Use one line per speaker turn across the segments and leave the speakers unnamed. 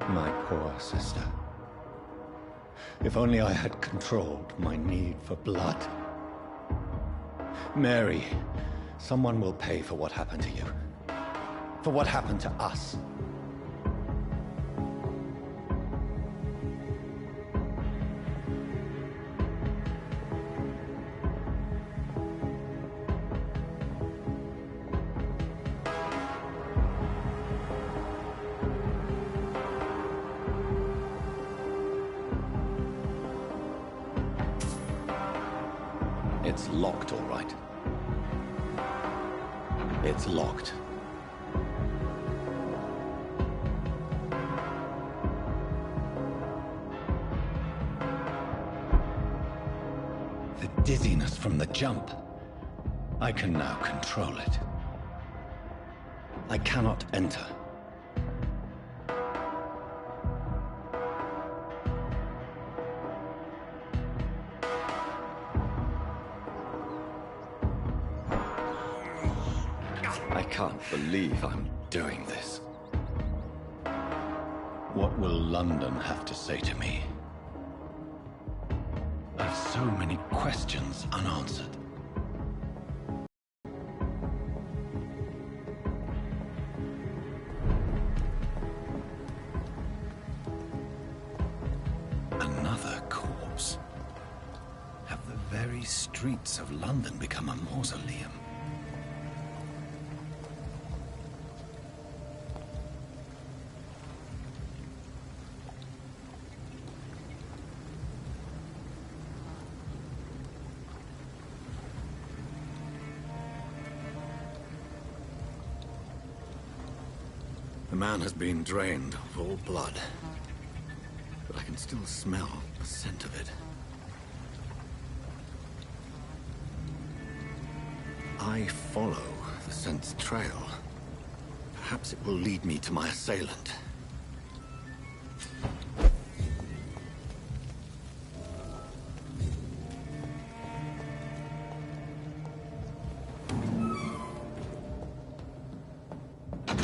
My poor sister. If only I had controlled my need for blood. Mary, someone will pay for what happened to you. For what happened to us. It's locked, all right. It's locked. The dizziness from the jump. I can now control it. I cannot enter. I can't believe I'm doing this. What will London have to say to me? I've so many questions unanswered. Another corpse. Have the very streets of London become a mausoleum? The man has been drained of all blood, but I can still smell the scent of it. I follow the scent's trail. Perhaps it will lead me to my assailant.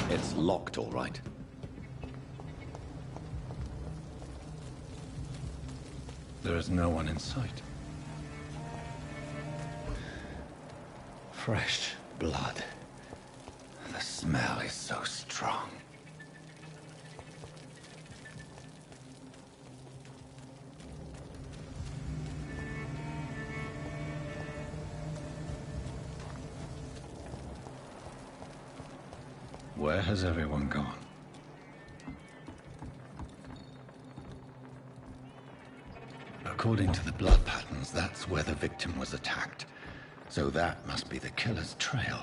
It's locked, all right. There is no one in sight. Fresh blood. The smell is so strong. Where has everyone gone? According to the blood patterns, that's where the victim was attacked. So that must be the killer's trail.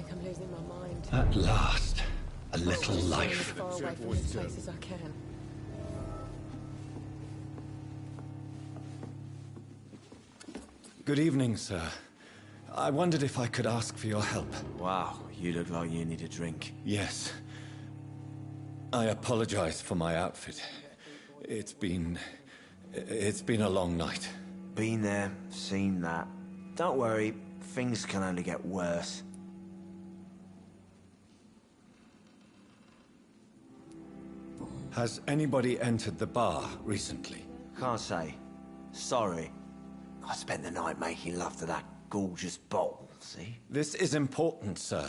like I'm losing my mind.
At last, a little
As
life.
far away from this place as I can.
Good evening, sir. I wondered if I could ask for your help.
Wow, you look like you need a drink.
Yes. I apologize for my outfit. It's been a long night.
Been there, seen that. Don't worry, things can only get worse.
Has anybody entered the bar recently?
Can't say. Sorry. I spent the night making love to that gorgeous bottle, see?
This is important, sir.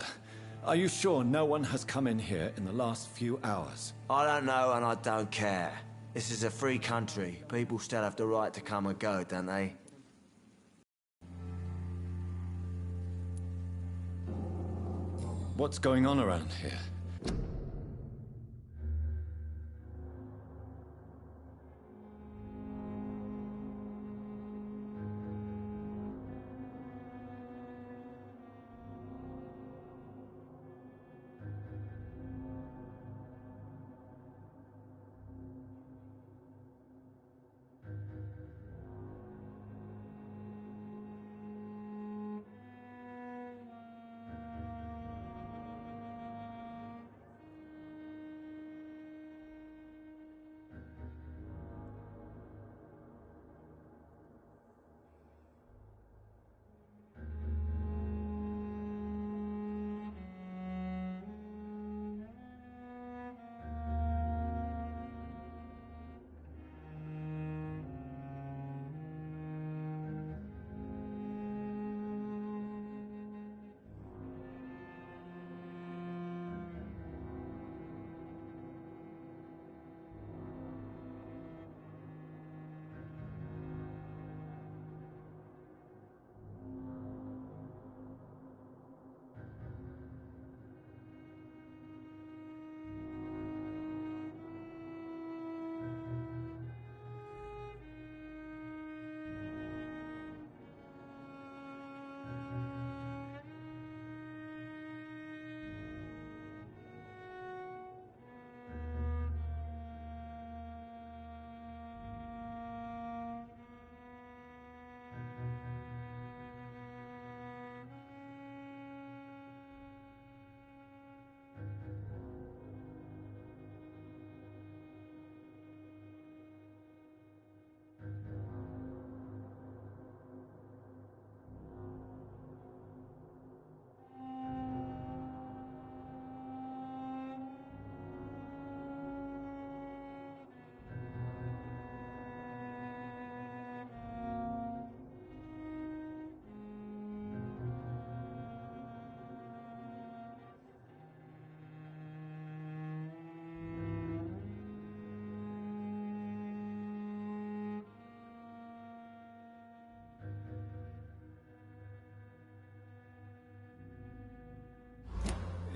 Are you sure no one has come in here in the last few hours?
I don't know and I don't care. This is a free country. People still have the right to come and go, don't they?
What's going on around here?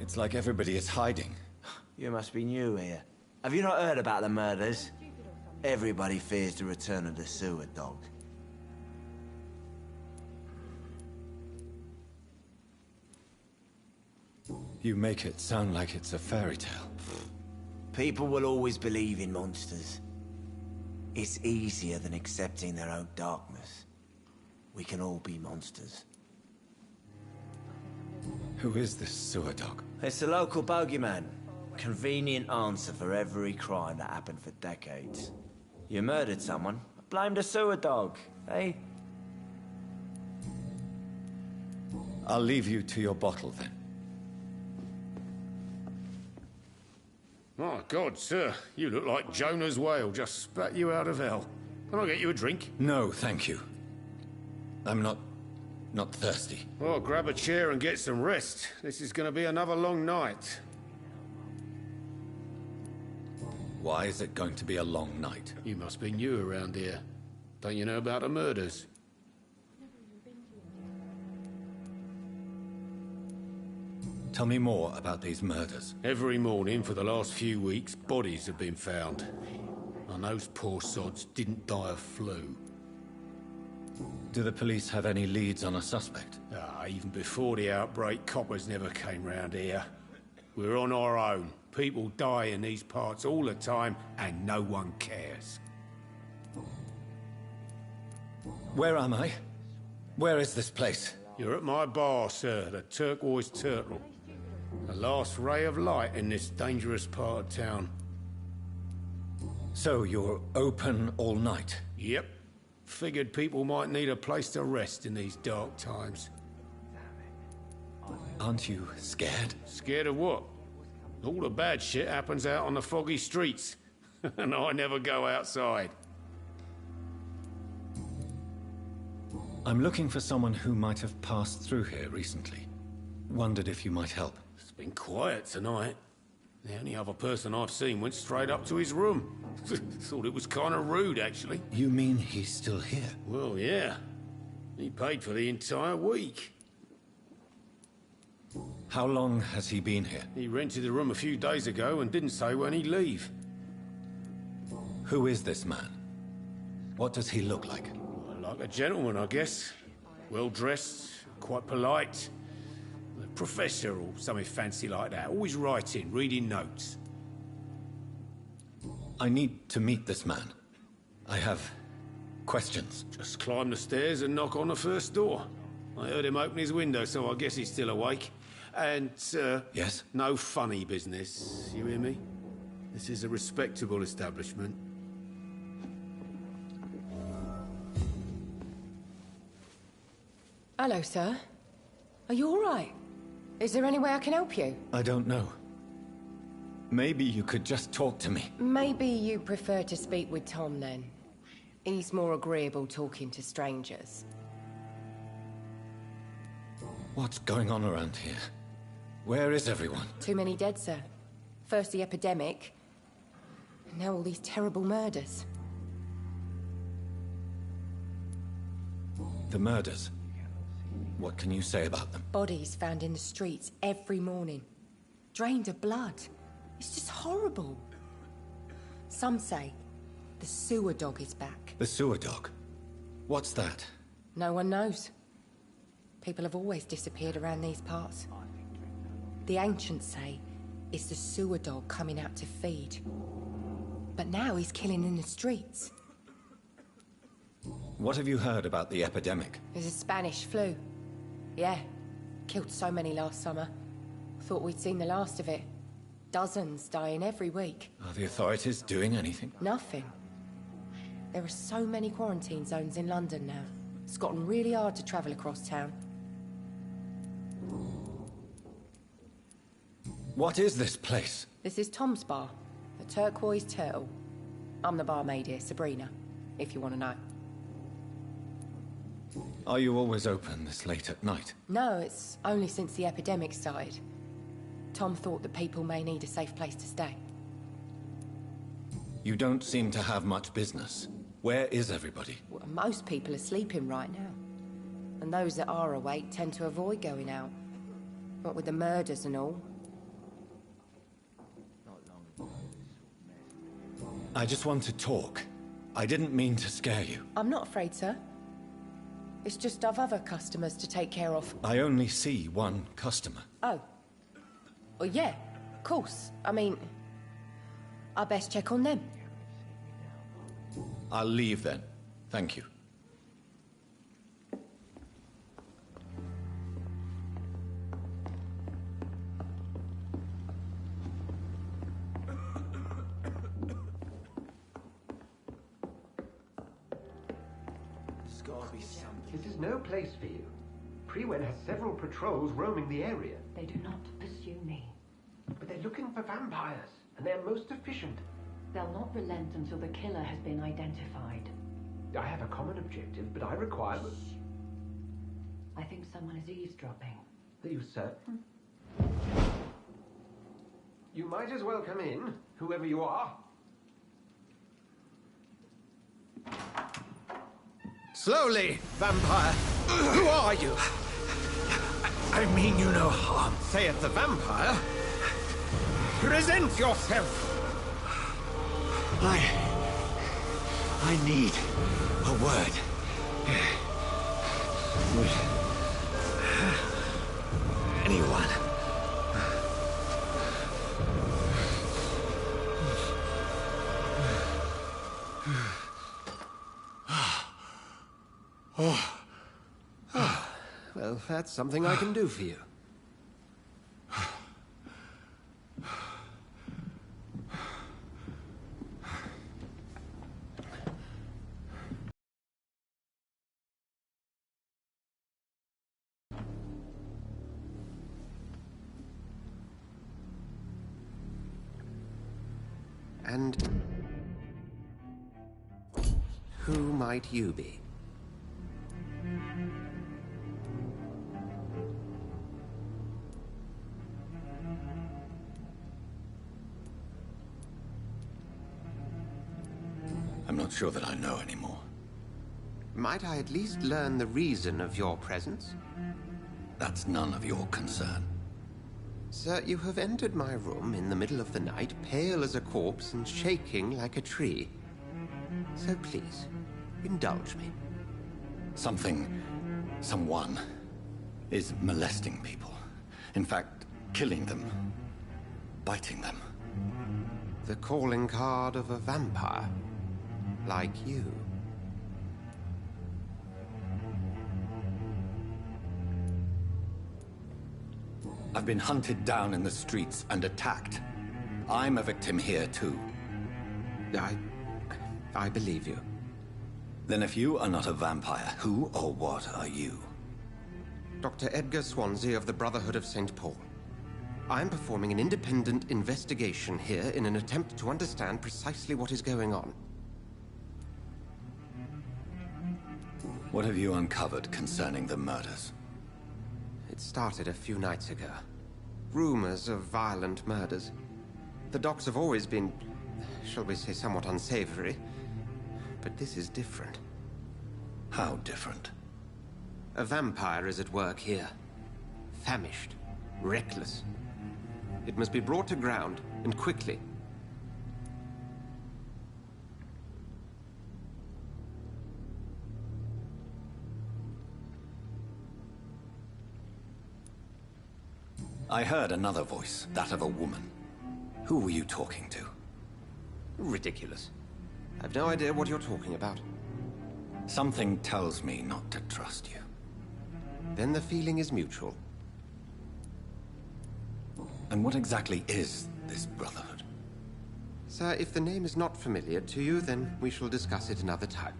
It's like everybody is hiding.
You must be new here. Have you not heard about the murders? Everybody fears the return of the sewer dog.
You make it sound like it's a fairy tale.
People will always believe in monsters. It's easier than accepting their own darkness. We can all be monsters.
Who is this sewer dog?
It's the local bogeyman. Convenient answer for every crime that happened for decades. You murdered someone, blame the sewer dog, eh?
I'll leave you to your bottle then.
My God, sir, you look like Jonah's whale just spat you out of hell. Can I get you a drink?
No, thank you. I'm not thirsty.
Well, grab a chair and get some rest. This is going to be another long night.
Why is it going to be a long night?
You must be new around here. Don't you know about the murders?
Tell me more about these murders.
Every morning for the last few weeks, bodies have been found. And those poor sods didn't die of flu.
Do the police have any leads on a suspect?
Even before the outbreak, coppers never came round here. We're on our own. People die in these parts all the time, and no one cares.
Where am I? Where is this place?
You're at my bar, sir, the Turquoise Turtle. The last ray of light in this dangerous part of town.
So you're open all night?
Yep. Figured people might need a place to rest in these dark times.
Aren't you scared?
Scared of what? All the bad shit happens out on the foggy streets. And I never go outside.
I'm looking for someone who might have passed through here recently. Wondered if you might help.
It's been quiet tonight. The only other person I've seen went straight up to his room. Thought it was kind of rude, actually.
You mean he's still here?
Well, yeah. He paid for the entire week.
How long has he been here?
He rented the room a few days ago and didn't say when he'd leave.
Who is this man? What does he look like?
Well, like a gentleman, I guess. Well-dressed, quite polite. A professor or something fancy like that. Always writing, reading notes.
I need to meet this man. I have questions.
Just climb the stairs and knock on the first door. I heard him open his window, so I guess he's still awake. And,
Yes?
no funny business, you hear me? This is a respectable establishment.
Hello, sir. Are you all right? Is there any way I can help you?
I don't know. Maybe you could just talk to me.
Maybe you prefer to speak with Tom, then. He's more agreeable talking to strangers.
What's going on around here? Where is everyone?
Too many dead, sir. First the epidemic, and now all these terrible murders.
The murders. What can you say about them?
Bodies found in the streets every morning. Drained of blood. It's just horrible. Some say the sewer dog is back.
The sewer dog? What's that?
No one knows. People have always disappeared around these parts. The ancients say it's the sewer dog coming out to feed. But now he's killing in the streets.
What have you heard about the epidemic?
There's a Spanish flu. Yeah, killed so many last summer. Thought we'd seen the last of it. Dozens dying every week.
Are the authorities doing anything?
Nothing. There are so many quarantine zones in London now. It's gotten really hard to travel across town.
What is this place?
This is Tom's bar, the Turquoise Turtle. I'm the barmaid here, Sabrina, if you want to know.
Are you always open this late at night?
No, it's only since the epidemic started. Tom thought that people may need a safe place to stay.
You don't seem to have much business. Where is everybody?
Well, most people are sleeping right now. And those that are awake tend to avoid going out. What with the murders and all.
I just want to talk. I didn't mean to scare you.
I'm not afraid, sir. It's just I've other customers to take care of.
I only see one customer.
Oh. Well, yeah, of course. I mean, I best check on them.
I'll leave then. Thank you.
This is no place for you. Prewen has several patrols roaming the area.
They do not pursue me.
But they're looking for vampires, and they're most efficient.
They'll not relent until the killer has been identified.
I have a common objective, but I require...
I think someone is eavesdropping.
Are you certain? You might as well come in, whoever you are.
Slowly, vampire. Who are you? I mean you no harm.
Saith the vampire.
Present yourself. I need a word. anyone.
Well, that's something I can do for you. And who might you be?
I'm not sure that I know anymore.
Might I at least learn the reason of your presence?
That's none of your concern.
Sir, you have entered my room in the middle of the night, pale as a corpse and shaking like a tree. So please, indulge me.
Someone is molesting people. In fact, killing them. Biting them.
The calling card of a vampire. Like you.
I've been hunted down in the streets and attacked. I'm a victim here, too.
I believe you.
Then if you are not a vampire, who or what are you?
Dr. Edgar Swansea of the Brotherhood of St. Paul. I'm performing an independent investigation here in an attempt to understand precisely what is going on.
What have you uncovered concerning the murders?
It started a few nights ago. Rumors of violent murders. The docks have always been, shall we say, somewhat unsavory. But this is different.
How different?
A vampire is at work here. Famished. Reckless. It must be brought to ground, and quickly.
I heard another voice, that of a woman. Who were you talking to?
Ridiculous. I've no idea what you're talking about.
Something tells me not to trust you.
Then the feeling is mutual.
And what exactly is this Brotherhood?
Sir, if the name is not familiar to you, then we shall discuss it another time.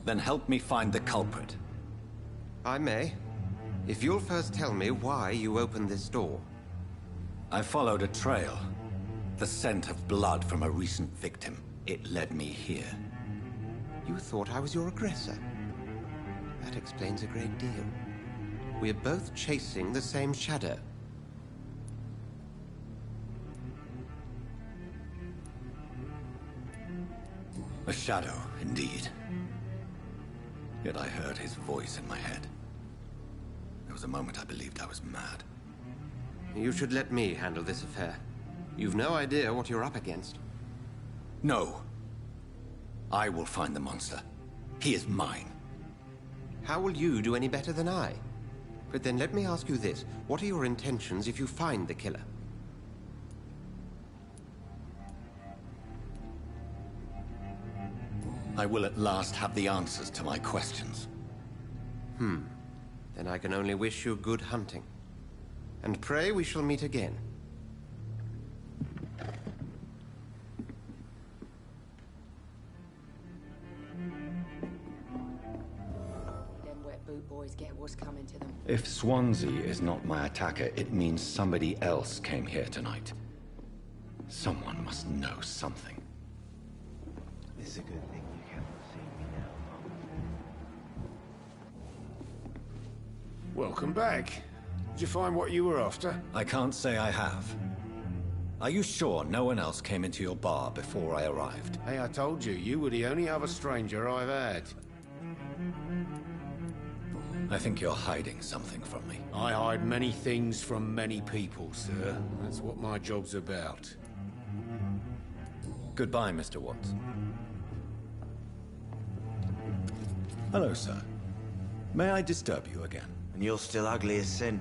Then help me find the culprit.
I may. If you'll first tell me why you opened this door.
I followed a trail. The scent of blood from a recent victim. It led me here.
You thought I was your aggressor. That explains a great deal. We're both chasing the same shadow.
A shadow, indeed. Yet I heard his voice in my head. There was a moment I believed I was mad.
You should let me handle this affair. You've no idea what you're up against.
No. I will find the monster. He is mine.
How will you do any better than I? But then let me ask you this. What are your intentions if you find the killer?
I will at last have the answers to my questions.
Then I can only wish you good hunting. And pray we shall meet again.
Them wet boot boys get what's coming to them.
If Swansea is not my attacker, it means somebody else came here tonight. Someone must know something.
It's a good thing you cannot see me now, Mom.
Welcome back. Did you find what you were after?
I can't say I have. Are you sure no one else came into your bar before I arrived?
Hey, I told you, you were the only other stranger I've had.
I think you're hiding something from me.
I hide many things from many people, sir. That's what my job's about.
Goodbye, Mr. Watts. Hello, sir. May I disturb you again?
And you're still ugly as sin.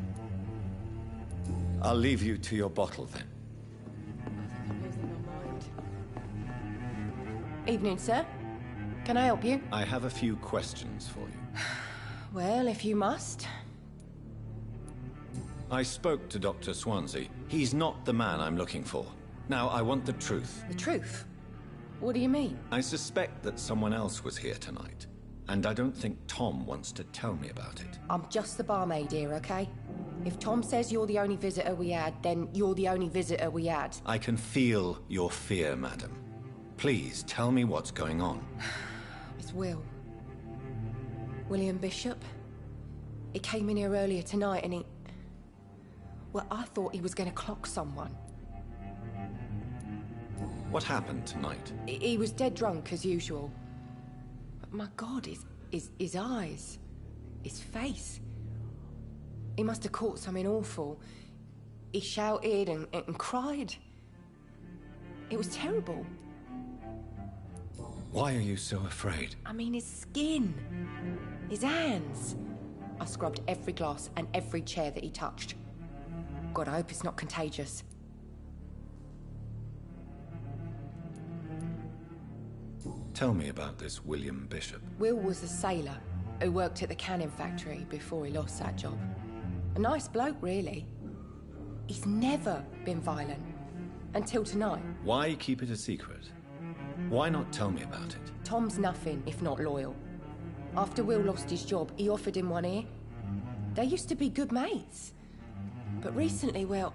I'll leave you to your bottle, then.
I'm losing my mind. Evening, sir. Can I help you?
I have a few questions for you.
Well, if you must.
I spoke to Dr. Swansea. He's not the man I'm looking for. Now, I want the truth.
The truth? What do you mean?
I suspect that someone else was here tonight, and I don't think Tom wants to tell me about it.
I'm just the barmaid here, okay? If Tom says you're the only visitor we had, then you're the only visitor we had.
I can feel your fear, madam. Please, tell me what's going on.
It's Will. William Bishop. He came in here earlier tonight and he... Well, I thought he was going to clock someone.
What happened tonight?
He was dead drunk, as usual. But my God, his eyes... his face... He must have caught something awful. He shouted and cried. It was terrible.
Why are you so afraid?
I mean, his skin. His hands. I scrubbed every glass and every chair that he touched. God, I hope it's not contagious.
Tell me about this William Bishop.
Will was a sailor who worked at the canning factory before he lost that job. A nice bloke, really. He's never been violent. Until tonight.
Why keep it a secret? Why not tell me about it?
Tom's nothing if not loyal. After Will lost his job, he offered him one ear. They used to be good mates. But recently, well...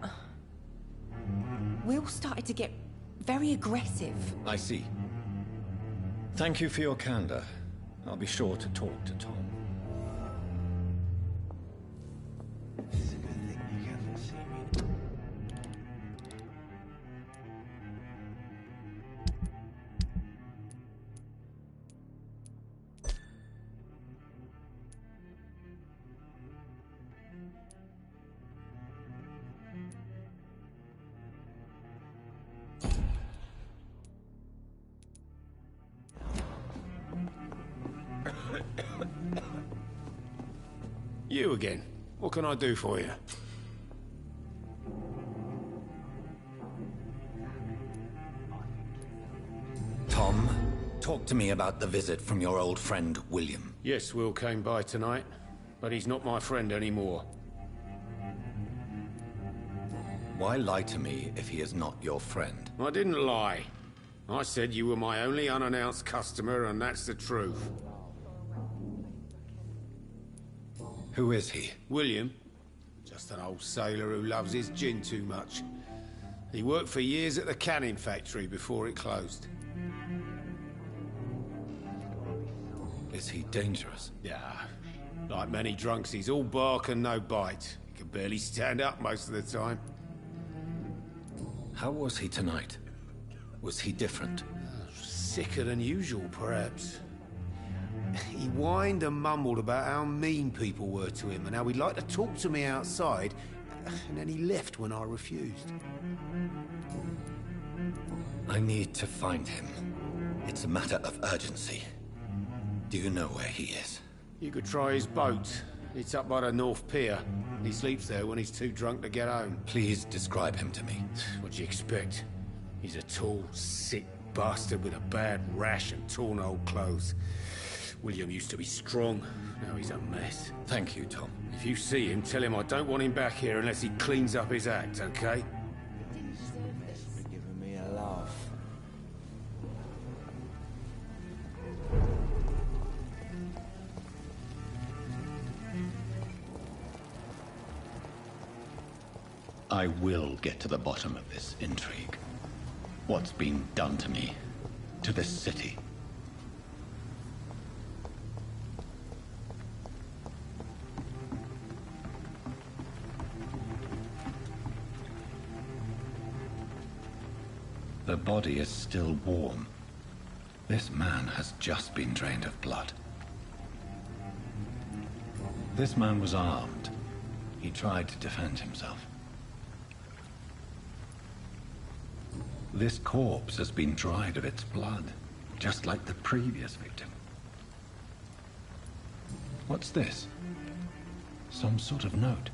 Will started to get very aggressive.
I see. Thank you for your candor. I'll be sure to talk to Tom.
It's a good thing you haven't seen me.
You again. What can I do for you?
Tom, talk to me about the visit from your old friend, William.
Yes, Will came by tonight, but he's not my friend anymore.
Why lie to me if he is not your friend?
I didn't lie. I said you were my only unannounced customer, and that's the truth.
Who is he?
William. Just an old sailor who loves his gin too much. He worked for years at the canning factory before it closed.
Is he dangerous?
Yeah. Like many drunks, he's all bark and no bite. He can barely stand up most of the time.
How was he tonight? Was he different?
Sicker than usual, perhaps. He whined and mumbled about how mean people were to him and how he'd like to talk to me outside, and then he left when I refused.
I need to find him. It's a matter of urgency. Do you know where he is?
You could try his boat. It's up by the North Pier. He sleeps there when he's too drunk to get home.
Please describe him to me.
What do you expect? He's a tall, sick bastard with a bad rash and torn old clothes. William used to be strong. Now he's a mess.
Thank you, Tom.
If you see him, tell him I don't want him back here unless he cleans up his act, okay?
For giving me a laugh.
I will get to the bottom of this intrigue. What's been done to me, to this city. The body is still warm. This man has just been drained of blood. This man was armed. He tried to defend himself. This corpse has been dried of its blood, just like the previous victim. What's this? Some sort of note.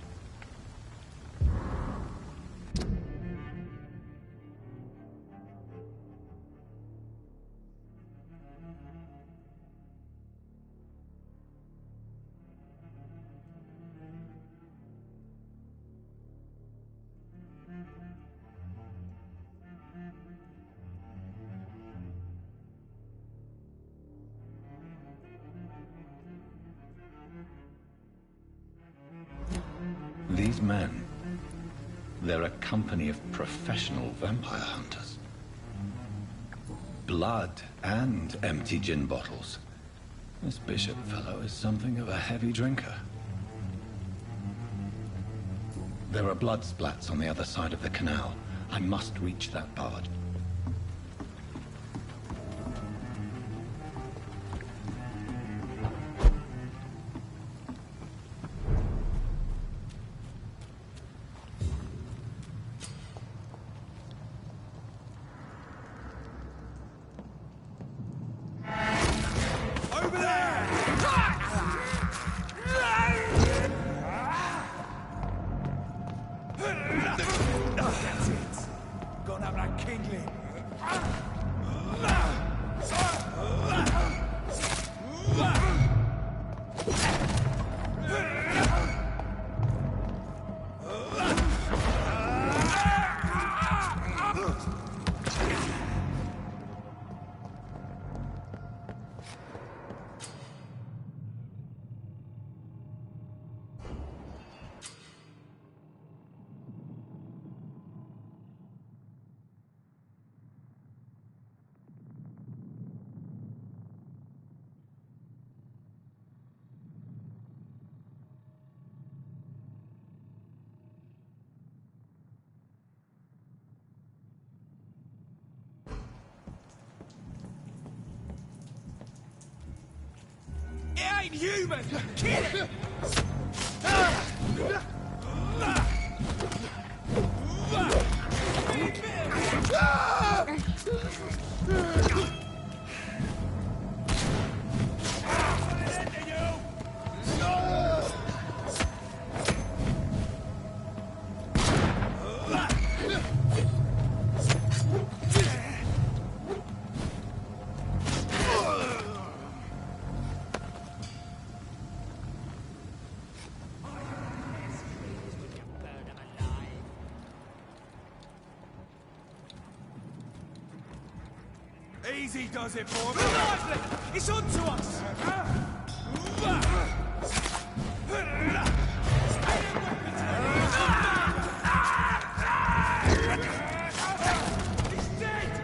These men, they're a company of professional vampire hunters. Blood and empty gin bottles. This Bishop fellow is something of a heavy drinker. There are blood splats on the other side of the canal. I must reach that barge.
Human! Kill it! Easy does it, boy. It's on to us! He's dead!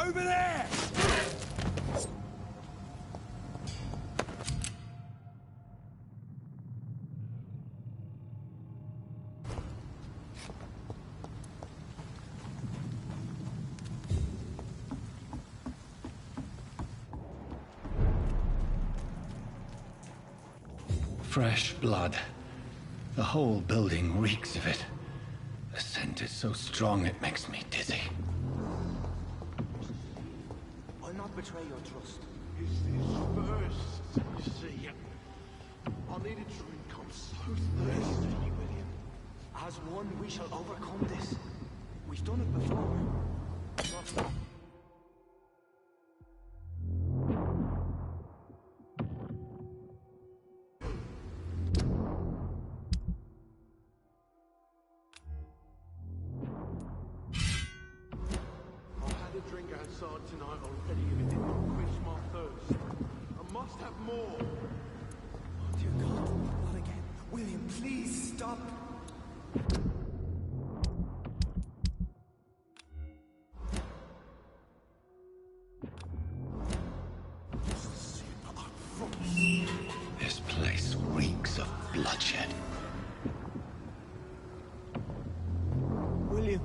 Over there!
Fresh blood. The whole building reeks of it. The scent is so strong it makes me dizzy.
I'll not betray your trust.
It's this first, you see. I needed to drink. I'm so thirsty, William.
As one, we shall overcome this. We've done it before.
Outside tonight already and it did not quench my thirst. I must have more.
Oh dear God, not again. William, please stop.
This place reeks of bloodshed.
William,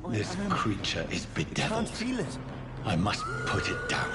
This creature is bedeviled.
I can't feel it.
I must put it down.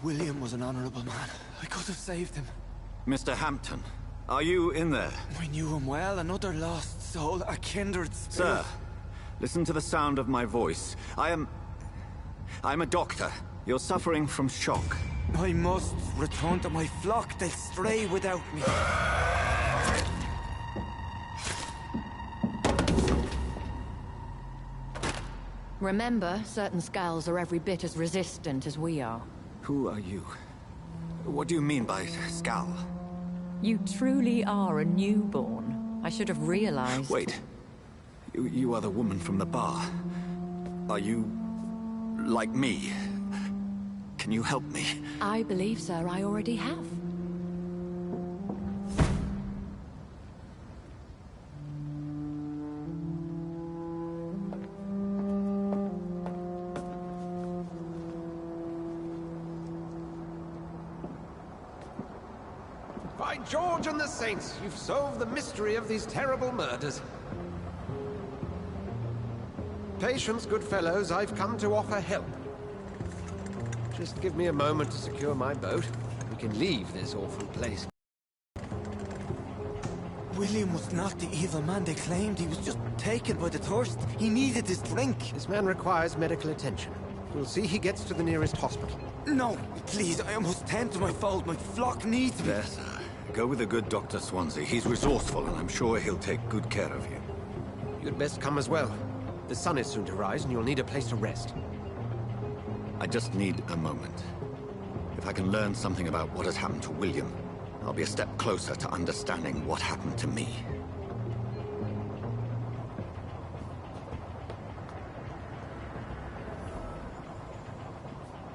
William was an honorable man. I could have saved him.
Mr. Hampton, are you in there?
We knew him well, another lost soul, a kindred spirit.
Sir, listen to the sound of my voice. I'm a doctor. You're suffering from shock.
I must return to my flock. They'll stray without me.
Remember, certain skulls are every bit as resistant as we are.
Who are you? What do you mean by Skal?
You truly are a newborn. I should have realized.
Wait. You are the woman from the bar. Are you... like me? Can you help me?
I believe, sir, I already have.
By George and the Saints, you've solved the mystery of these terrible murders. Patience, good fellows, I've come to offer help. Just give me a moment to secure my boat. We can leave this awful place.
William was not the evil man they claimed. He was just taken by the thirst. He needed his drink.
This man requires medical attention. We'll see he gets to the nearest hospital.
No, please, I must tend to my fold. My flock needs me.
There, sir. Go with the good Dr. Swansea. He's resourceful, and I'm sure he'll take good care of you.
You'd best come as well. The sun is soon to rise, and you'll need a place to rest.
I just need a moment. If I can learn something about what has happened to William, I'll be a step closer to understanding what happened to me.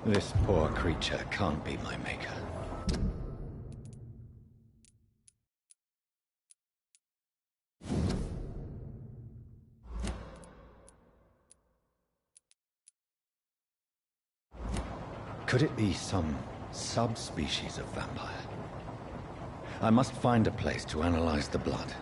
This poor creature can't be my maker. Could it be some subspecies of vampire? I must find a place to analyze the blood.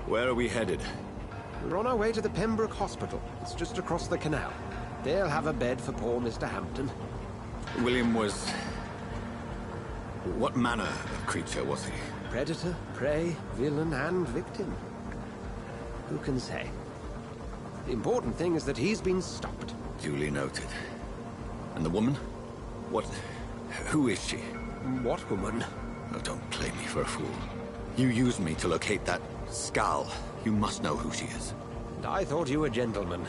Where are we headed?
We're on our way to the Pembroke Hospital. It's just across the canal. They'll have a bed for poor Mr. Hampton.
William was... what manner of creature was he?
Predator, prey, villain, and victim. Who can say? The important thing is that he's been stopped.
Duly noted. And the woman? What... who is she?
What woman?
Oh, don't play me for a fool. You used me to locate that skull. You must know who she is.
And I thought you a gentleman.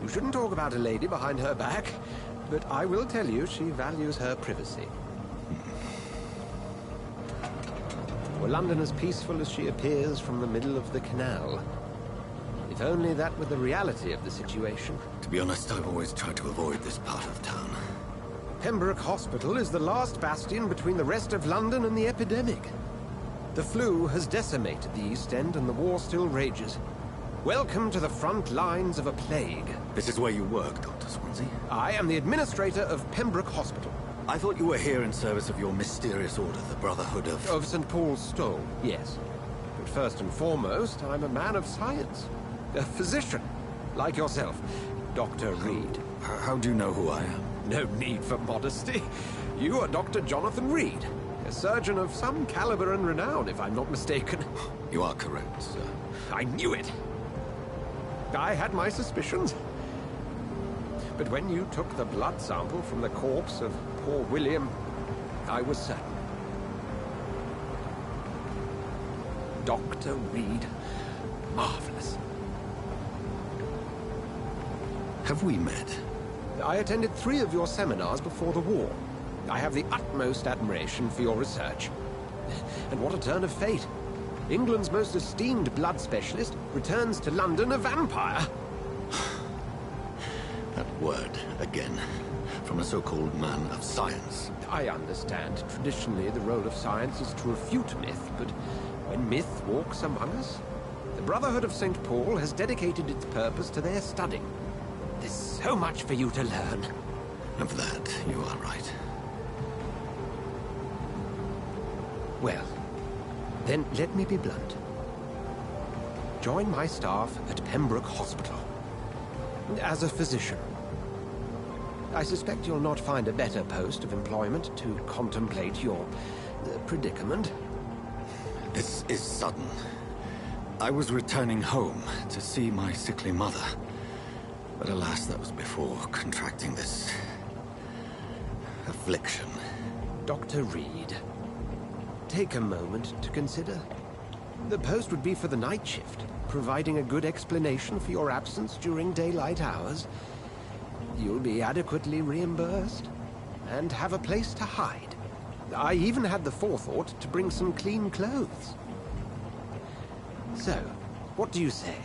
You shouldn't talk about a lady behind her back, but I will tell you she values her privacy. Were London as peaceful as she appears from the middle of the canal? If only that were the reality of the situation.
To be honest, I've always tried to avoid this part of town.
Pembroke Hospital is the last bastion between the rest of London and the epidemic. The flu has decimated the East End and the war still rages. Welcome to the front lines of a plague.
This is where you work, Dr. Swansea?
I am the administrator of Pembroke Hospital.
I thought you were here in service of your mysterious order, the Brotherhood of...
Of St. Paul's Stole, yes. But first and foremost, I'm a man of science. A physician, like yourself, Dr. Reed.
How do you know who I am?
No need for modesty. You are Dr. Jonathan Reed. A surgeon of some caliber and renown, if I'm not mistaken.
You are correct, sir.
I knew it! I had my suspicions. But when you took the blood sample from the corpse of poor William, I was certain. Dr. Reed. Marvelous.
Have we met?
I attended 3 of your seminars before the war. I have the utmost admiration for your research. And what a turn of fate. England's most esteemed blood specialist returns to London a vampire.
That word, again. From a so-called man of science.
I understand. Traditionally, the role of science is to refute myth, but when myth walks among us, the Brotherhood of St. Paul has dedicated its purpose to their study. There's so much for you to learn.
Of that, you are right.
Well, then let me be blunt. Join my staff at Pembroke Hospital. As a physician. I suspect you'll not find a better post of employment to contemplate your predicament.
This is sudden. I was returning home to see my sickly mother. But alas, that was before contracting this... affliction.
Dr. Reed, take a moment to consider. The post would be for the night shift, providing a good explanation for your absence during daylight hours. You'll be adequately reimbursed, and have a place to hide. I even had the forethought to bring some clean clothes. So, what do you say?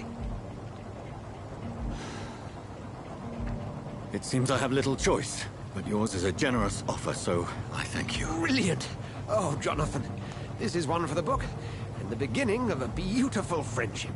It seems I have little choice. But yours is a generous offer, so I thank you.
Brilliant! Oh, Jonathan, this is one for the book, and the beginning of a beautiful friendship.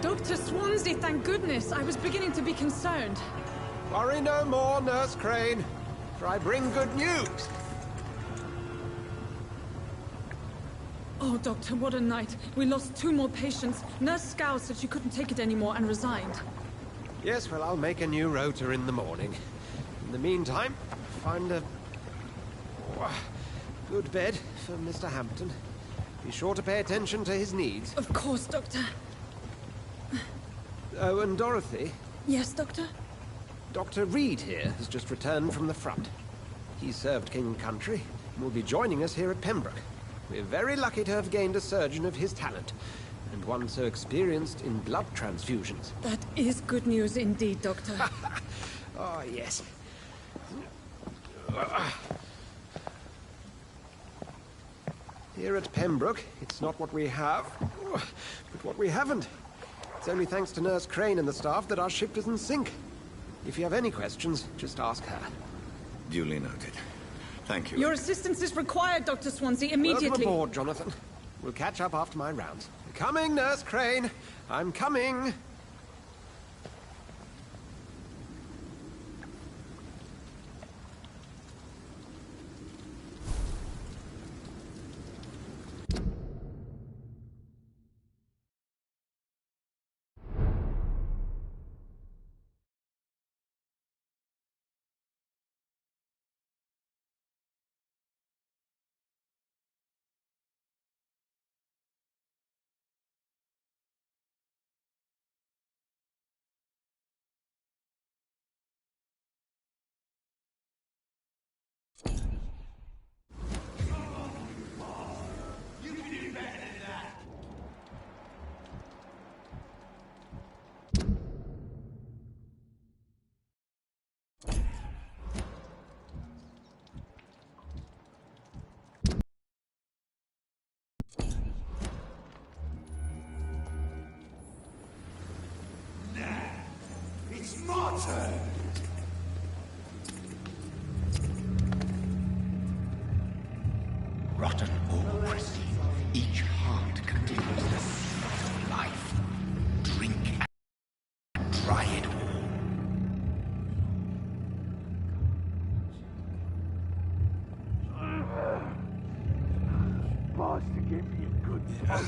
Dr. Swansea, thank goodness. I was beginning to be concerned.
Worry no more, Nurse Crane, for I bring good news.
Oh, Doctor, what a night. We lost 2 more patients. Nurse Scowl said she couldn't take it anymore and resigned.
Yes, well, I'll make a new rota in the morning. In the meantime, find a good bed for Mr. Hampton. Be sure to pay attention to his needs.
Of course, Doctor.
Oh, and Dorothy?
Yes, Doctor?
Dr. Reed here has just returned from the front. He served King Country and will be joining us here at Pembroke. We're very lucky to have gained a surgeon of his talent, and one so experienced in blood transfusions.
That is good news indeed, Doctor.
Oh, yes. Here at Pembroke, it's not what we have, but what we haven't. It's only thanks to Nurse Crane and the staff that our ship doesn't sink. If you have any questions, just ask her.
Duly noted. Thank you.
Your assistance is required, Dr. Swansea, immediately.
Welcome aboard, Jonathan. We'll catch up after my rounds. Coming, Nurse Crane. I'm coming.
It's my turn!
Rotten or pristine, each heart contains the seed of life. Drink and try it all.
Bastard gave me a good time.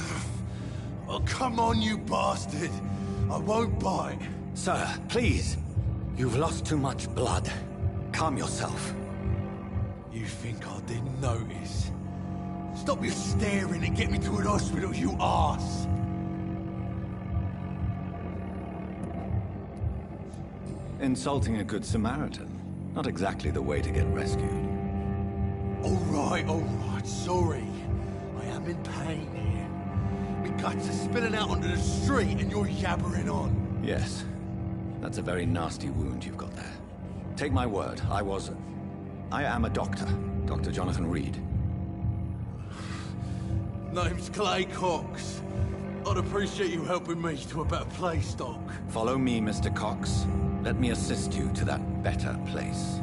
Oh, come on, you bastard! I won't bite.
Sir, please. You've lost too much blood. Calm yourself.
You think I didn't notice? Stop your staring and get me to an hospital, you arse!
Insulting a good Samaritan. Not exactly the way to get rescued.
Alright, sorry. I am in pain here. My guts are spilling out onto the street and you're yabbering on.
Yes. That's a very nasty wound you've got there. Take my word, I am a doctor. Dr. Jonathan Reed.
Name's Clay Cox. I'd appreciate you helping me to a better place, Doc.
Follow me, Mr. Cox. Let me assist you to that better place.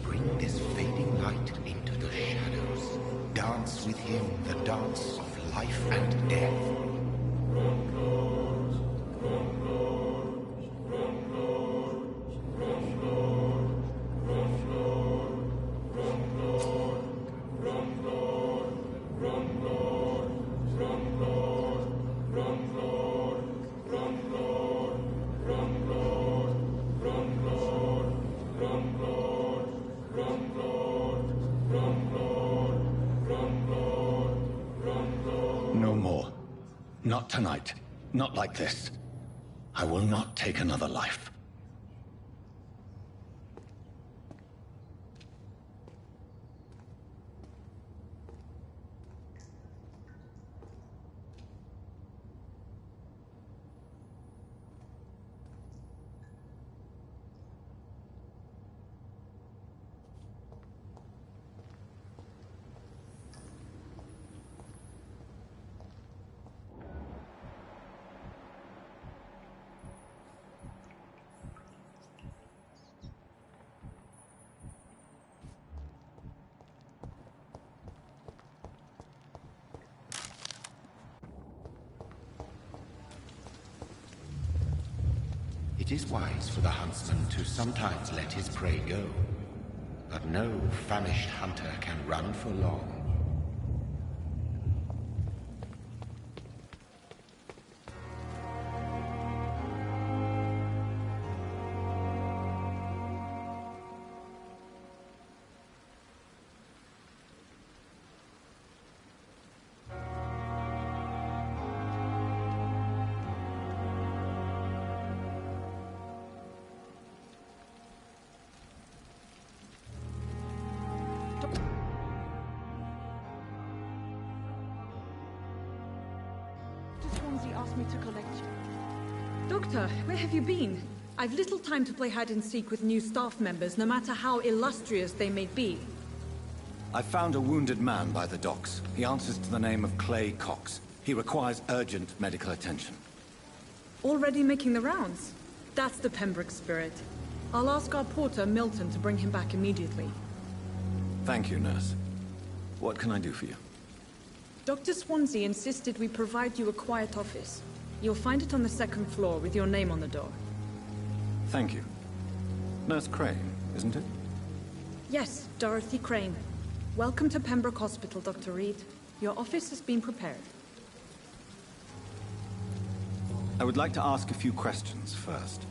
Bring this fading light into the shadows. Dance with him the dance of life and death.
Not tonight. Not like this. I will not take another life.
It is wise for the huntsman to sometimes let his prey go, but no famished hunter can run for long.
Asked me to collect you. Doctor, where have you been? I've little time to play hide and seek with new staff members, no matter how illustrious they may be.
I found a wounded man by the docks. He answers to the name of Clay Cox. He requires urgent medical attention.
Already making the rounds? That's the Pembroke spirit. I'll ask our porter, Milton, to bring him back immediately.
Thank you, nurse. What can I do for you?
Dr. Swansea insisted we provide you a quiet office. You'll find it on the second floor with your name on the door.
Thank you. Nurse Crane, isn't it?
Yes, Dorothy Crane. Welcome to Pembroke Hospital, Dr. Reed. Your office has been prepared.
I would like to ask a few questions first.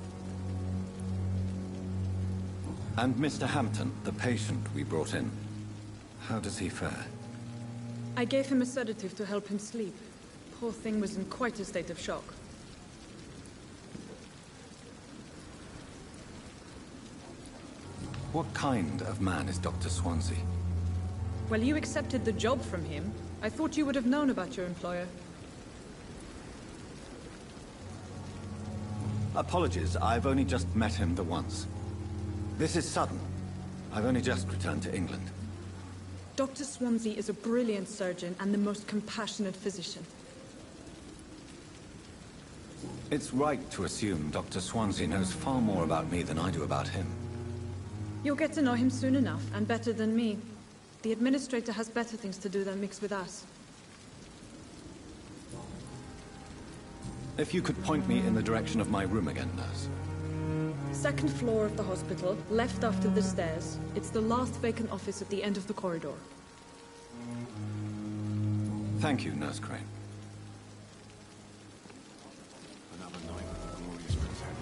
And Mr. Hampton, the patient we brought in, how does he fare?
I gave him a sedative to help him sleep. Poor thing was in quite a state of shock.
What kind of man is Dr. Swansea?
Well, you accepted the job from him. I thought you would have known about your employer.
Apologies, I've only just met him the once. This is sudden. I've only just returned to England.
Dr. Swansea is a brilliant surgeon and the most compassionate physician.
It's right to assume Dr. Swansea knows far more about me than I do about him.
You'll get to know him soon enough, and better than me. The administrator has better things to do than mix with us.
If you could point me in the direction of my room again, nurse.
Second floor of the hospital, left after the stairs. It's the last vacant office at the end of the corridor.
Thank you, Nurse Crane.
Another night of glorious battalion.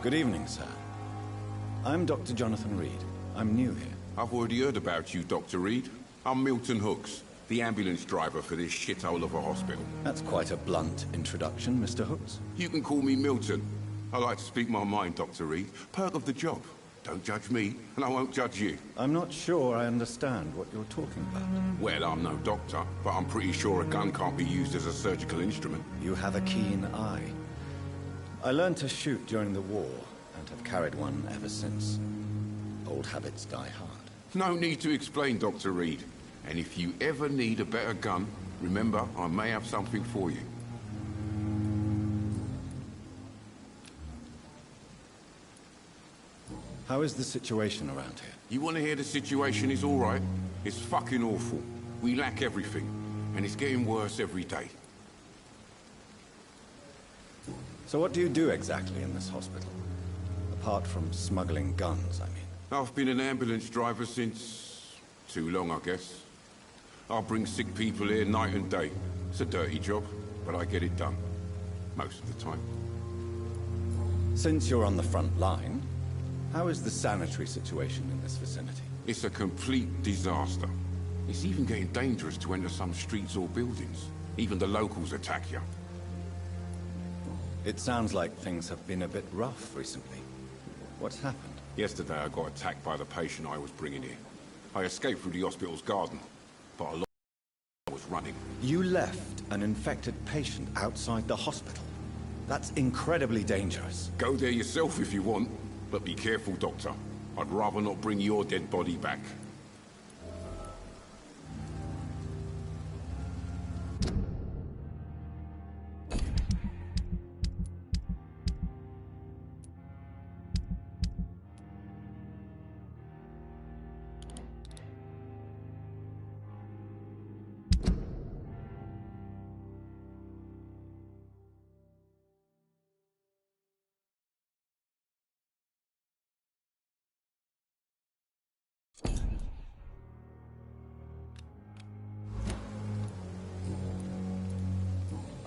Good evening, sir. I'm Dr. Jonathan Reed. I'm new here.
I've already heard about you, Dr. Reed. I'm Milton Hooks, the ambulance driver for this shithole of a hospital.
That's quite a blunt introduction, Mr. Hooks.
You can call me Milton. I like to speak my mind, Dr. Reed. Perk of the job. Don't judge me, and I won't judge you.
I'm not sure I understand what you're talking about.
Well, I'm no doctor, but I'm pretty sure a gun can't be used as a surgical instrument.
You have a keen eye. I learned to shoot during the war, and have carried one ever since. Old habits die hard.
No need to explain, Dr. Reed. And if you ever need a better gun, remember, I may have something for you.
How is the situation around here?
You want to hear the situation is all right? It's fucking awful. We lack everything, and it's getting worse every day.
So what do you do exactly in this hospital? Apart from smuggling guns, I mean.
I've been an ambulance driver since... too long, I guess. I bring sick people here night and day. It's a dirty job, but I get it done. most of the time.
Since you're on the front line, how is the sanitary situation in this vicinity?
It's a complete disaster. It's even getting dangerous to enter some streets or buildings. Even the locals attack you.
It sounds like things have been a bit rough recently. What's happened?
Yesterday I got attacked by the patient I was bringing here. I escaped through the hospital's garden, but a lot was running.
You left an infected patient outside the hospital? That's incredibly dangerous.
Go there yourself if you want, but be careful, Doctor. I'd rather not bring your dead body back.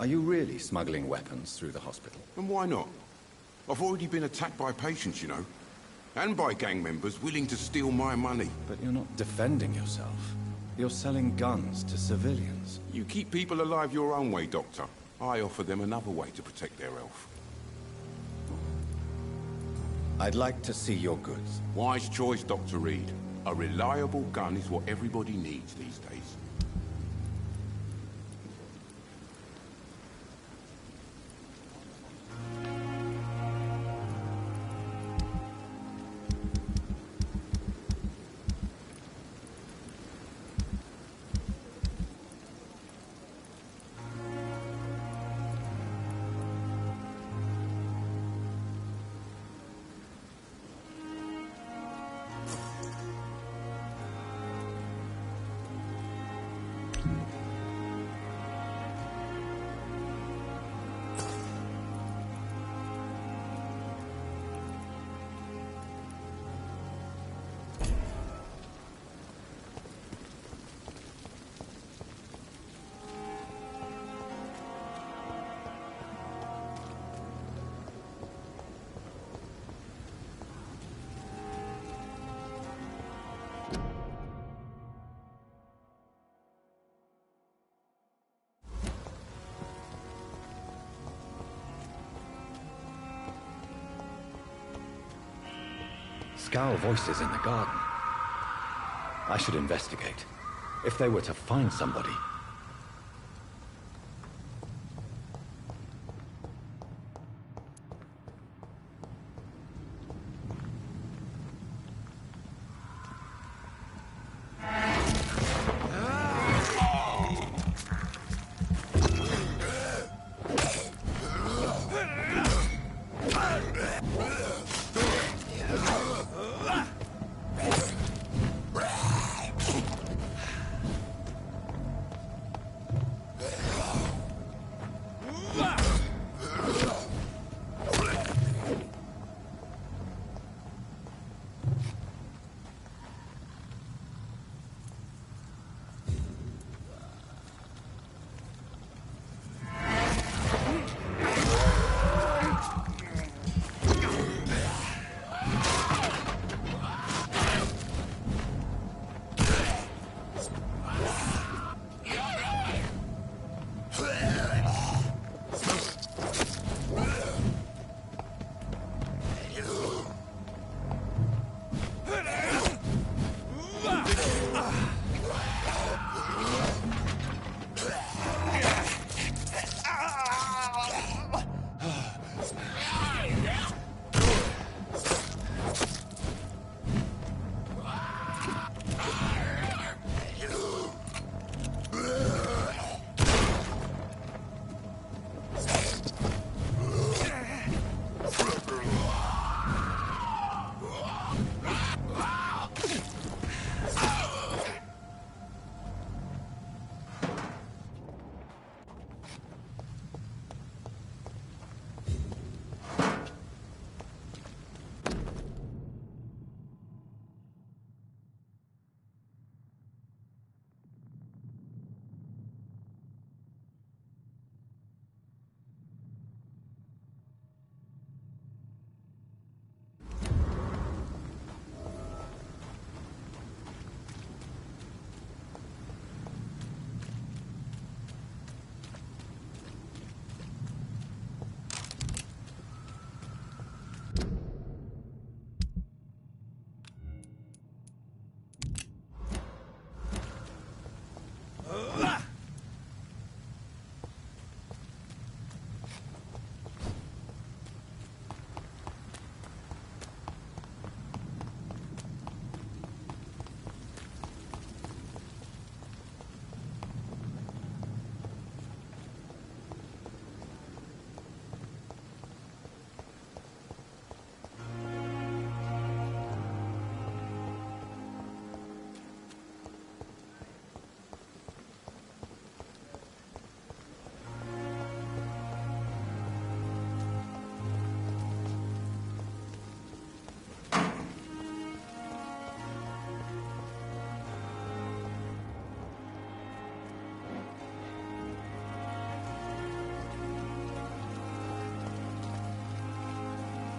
Are you really smuggling weapons through the hospital?
And why not? I've already been attacked by patients, you know. And by gang members willing to steal my money.
But you're not defending yourself. You're selling guns to civilians.
You keep people alive your own way, Doctor. I offer them another way to protect their health.
I'd like to see your goods.
Wise choice, Dr. Reed. A reliable gun is what everybody needs these days.
Scowl voices in the garden. I should investigate. If they were to find somebody...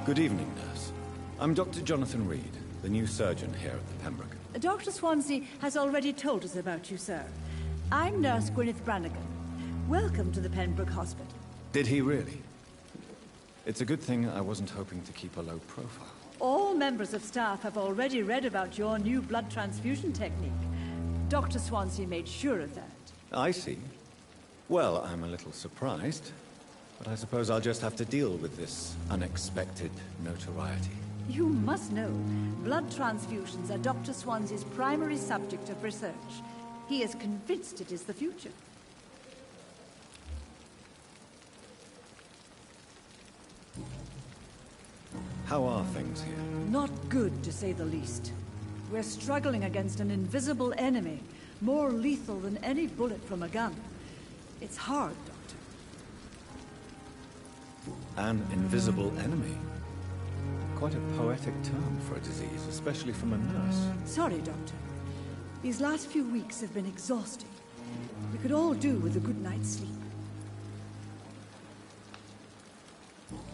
Good evening, nurse. I'm Dr. Jonathan Reed, the new surgeon here at the Pembroke.
Dr. Swansea has already told us about you, sir. I'm Nurse Gwyneth Brannigan. Welcome to the Pembroke Hospital.
Did he really? It's a good thing I wasn't hoping to keep a low profile.
All members of staff have already read about your new blood transfusion technique. Dr. Swansea made sure of that.
I see. Well, I'm a little surprised, but I suppose I'll just have to deal with this unexpected notoriety.
You must know, blood transfusions are Dr. Swansea's primary subject of research. He is convinced it is the future.
How are things here?
Not good, to say the least. We're struggling against an invisible enemy, more lethal than any bullet from a gun. It's hard, Doctor.
An invisible enemy? Quite a poetic term for a disease, especially from a nurse.
Sorry, Doctor. These last few weeks have been exhausting. We could all do with a good night's sleep.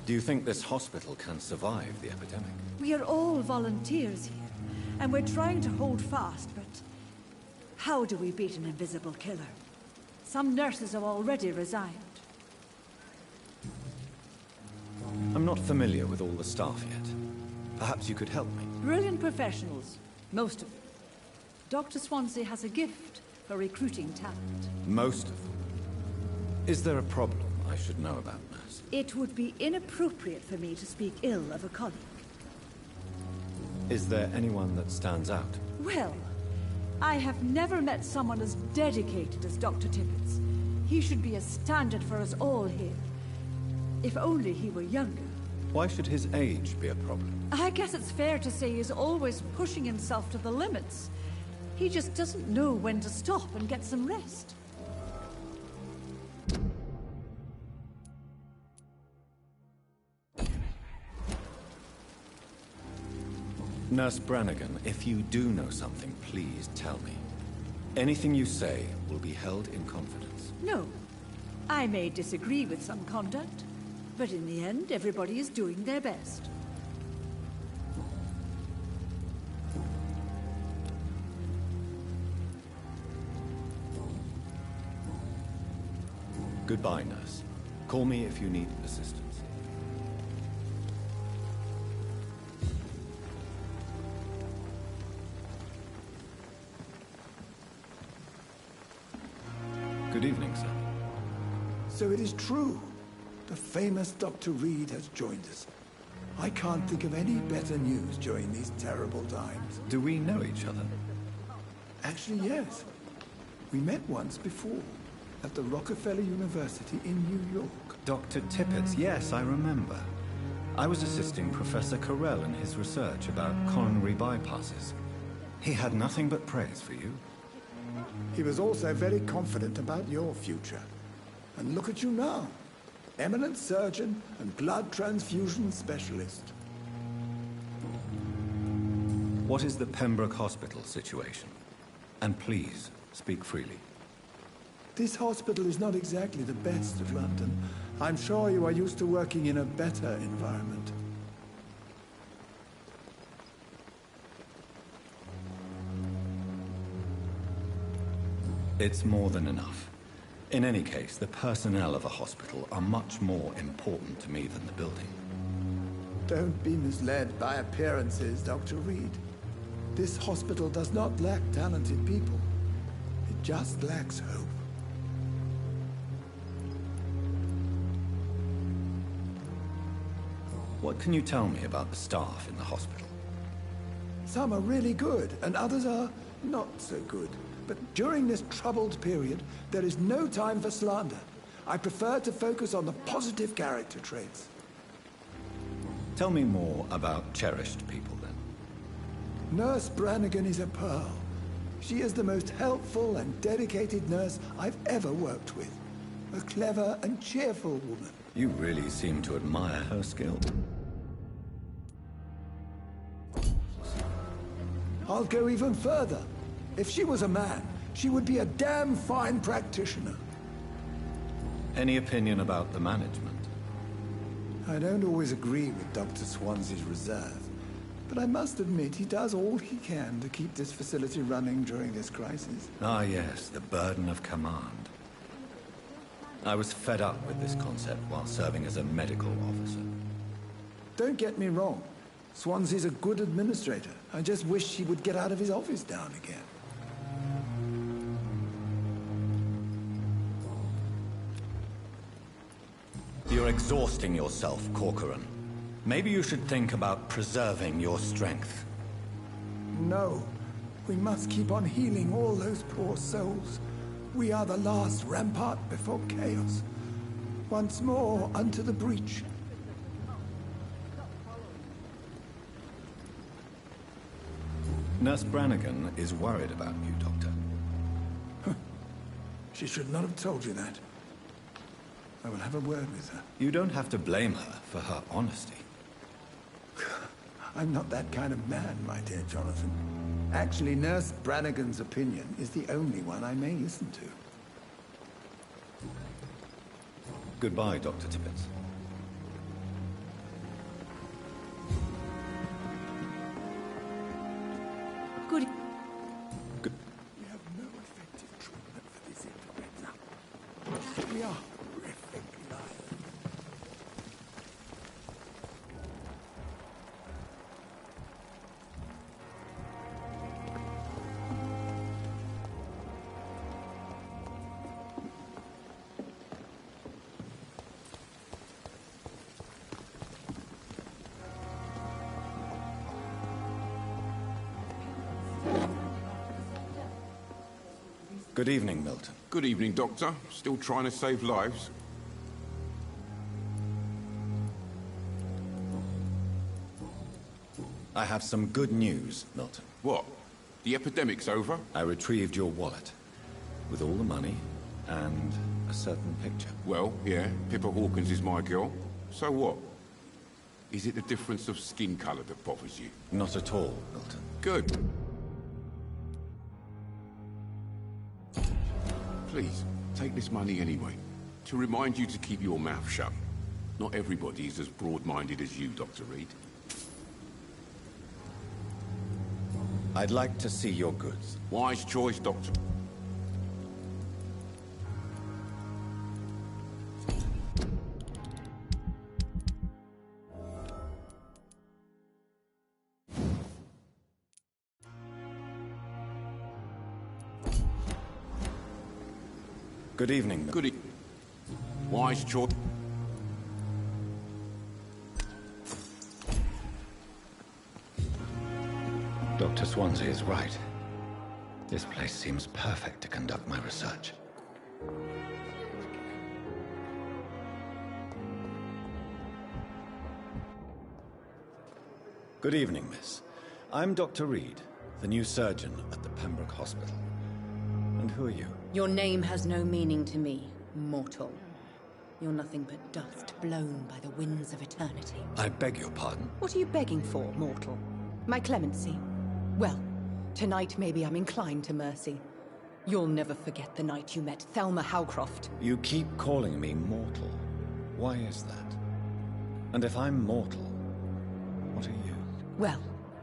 Do you think this hospital can survive the epidemic?
We are all volunteers here, and we're trying to hold fast, but how do we beat an invisible killer? Some nurses have already resigned.
I'm not familiar with all the staff yet. Perhaps you could help me.
Brilliant professionals, most of them. Dr. Swansea has a gift for recruiting talent.
Most of them? Is there a problem I should know about, nurse?
It would be inappropriate for me to speak ill of a colleague.
Is there anyone that stands out?
Well, I have never met someone as dedicated as Dr. Tippett's. He should be a standard for us all here. If only he were younger.
Why should his age be a problem?
I guess it's fair to say he's always pushing himself to the limits. He just doesn't know when to stop and get some rest.
Nurse Brannigan, if you do know something, please tell me. Anything you say will be held in confidence.
No. I may disagree with some conduct, but in the end, everybody is doing their best.
Goodbye, nurse. Call me if you need assistance. Good evening, sir.
So it is true. The famous Dr. Reed has joined us. I can't think of any better news during these terrible times.
Do we know each other?
Actually, yes. We met once before, at the Rockefeller University in New York.
Dr. Tippett's, yes, I remember. I was assisting Professor Carell in his research about coronary bypasses. He had nothing but praise for you.
He was also very confident about your future. And look at you now. Eminent surgeon and blood transfusion specialist.
What is the Pembroke Hospital situation? And please, speak freely.
This hospital is not exactly the best of London. I'm sure you are used to working in a better environment.
It's more than enough. In any case, the personnel of a hospital are much more important to me than the building.
Don't be misled by appearances, Dr. Reed. This hospital does not lack talented people. It just lacks hope.
What can you tell me about the staff in the hospital?
Some are really good, and others are not so good. But during this troubled period, there is no time for slander. I prefer to focus on the positive character traits.
Tell me more about cherished people, then.
Nurse Brannigan is a pearl. She is the most helpful and dedicated nurse I've ever worked with. A clever and cheerful woman.
You really seem to admire her skill.
I'll go even further. If she was a man, she would be a damn fine practitioner.
Any opinion about the management?
I don't always agree with Dr. Swansea's reserve, but I must admit he does all he can to keep this facility running during this crisis.
Ah, yes, the burden of command. I was fed up with this concept while serving as a medical officer.
Don't get me wrong. Swansea's a good administrator. I just wish he would get out of his office down again.
You're exhausting yourself, Corcoran. Maybe you should think about preserving your strength.
No. We must keep on healing all those poor souls. We are the last rampart before chaos. Once more, unto the breach.
Nurse Brannigan is worried about you, Doctor.
She should not have told you that. I will have a word with her.
You don't have to blame her for her honesty.
I'm not that kind of man, my dear Jonathan. Actually, Nurse Brannigan's opinion is the only one I may listen to.
Goodbye, Dr. Tippett.
Good.
We have no effective treatment for this influenza. We are horrific liars.
Good evening, Milton.
Good evening, Doctor. Still trying to save lives?
I have some good news, Milton.
What? The epidemic's over?
I retrieved your wallet, with all the money and a certain picture.
Well, yeah, Pippa Hawkins is my girl. So what? Is it the difference of skin colour that bothers you?
Not at all, Milton.
Good. Please, take this money anyway, to remind you to keep your mouth shut. Not everybody is as broad-minded as you, Dr. Reed.
I'd like to see your goods.
Wise choice, Doctor.
Good evening, Milton.
Good evening. Wise choice.
Dr. Swansea is right. This place seems perfect to conduct my research. Good evening, miss. I'm Dr. Reed, the new surgeon at the Pembroke Hospital. And who are you?
Your name has no meaning to me, mortal. You're nothing but dust blown by the winds of eternity.
I beg your pardon?
What are you begging for, mortal? My clemency? Well, tonight maybe I'm inclined to mercy. You'll never forget the night you met Thelma Howcroft.
You keep calling me mortal. Why is that? And if I'm mortal, what are you?
Well,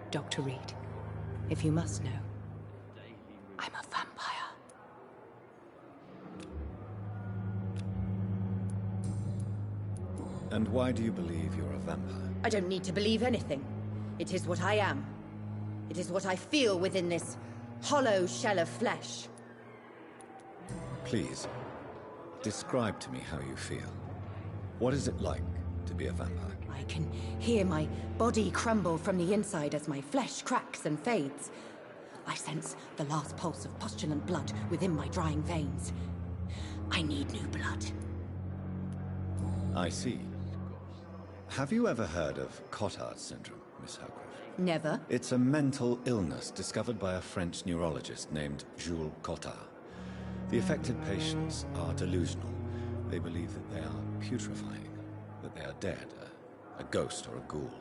Dr. Reed, if you must know, I'm a vampire.
And why do you believe you're a vampire?
I don't need to believe anything. It is what I am. It is what I feel within this hollow shell of flesh.
Please, describe to me how you feel. What is it like to be a vampire?
I can hear my body crumble from the inside as my flesh cracks and fades. I sense the last pulse of postulant blood within my drying veins. I need new blood.
I see. Have you ever heard of Cotard syndrome, Miss Howcroft?
Never.
It's a mental illness discovered by a French neurologist named Jules Cotard. The affected patients are delusional. They believe that they are putrefying, that they are dead, a ghost or a ghoul.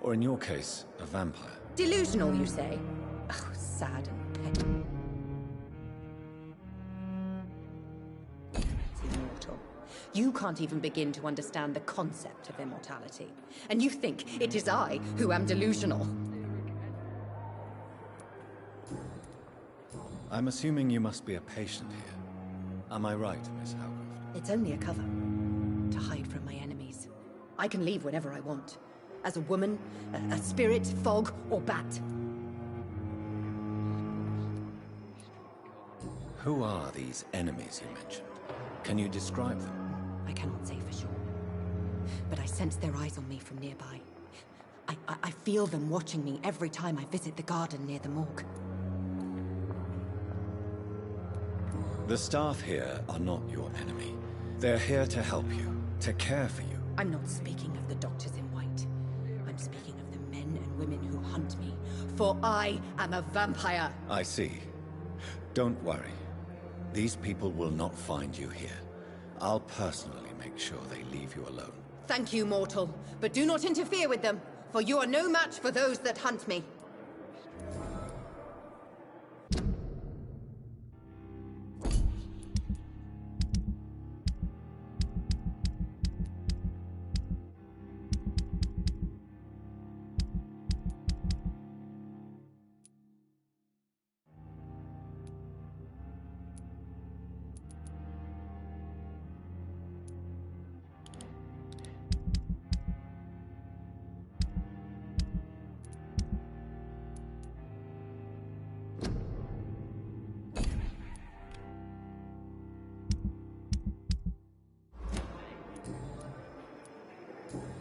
Or in your case, a vampire.
Delusional, you say? Oh, sad and petty. Immortal. You can't even begin to understand the concept of immortality. And you think it is I who am delusional.
I'm assuming you must be a patient here. Am I right, Miss Howcroft?
It's only a cover. To hide from my enemies. I can leave whenever I want. As a woman, a spirit, fog, or bat.
Who are these enemies you mentioned? Can you describe them?
I cannot say for sure. But I sense their eyes on me from nearby. I feel them watching me every time I visit the garden near the morgue.
The staff here are not your enemy. They're here to help you, to care for you.
I'm not speaking of the doctors in white. I'm speaking of the men and women who hunt me. For I am a vampire.
I see. Don't worry. These people will not find you here. I'll personally make sure they leave you alone.
Thank you, mortal. But do not interfere with them, for you are no match for those that hunt me.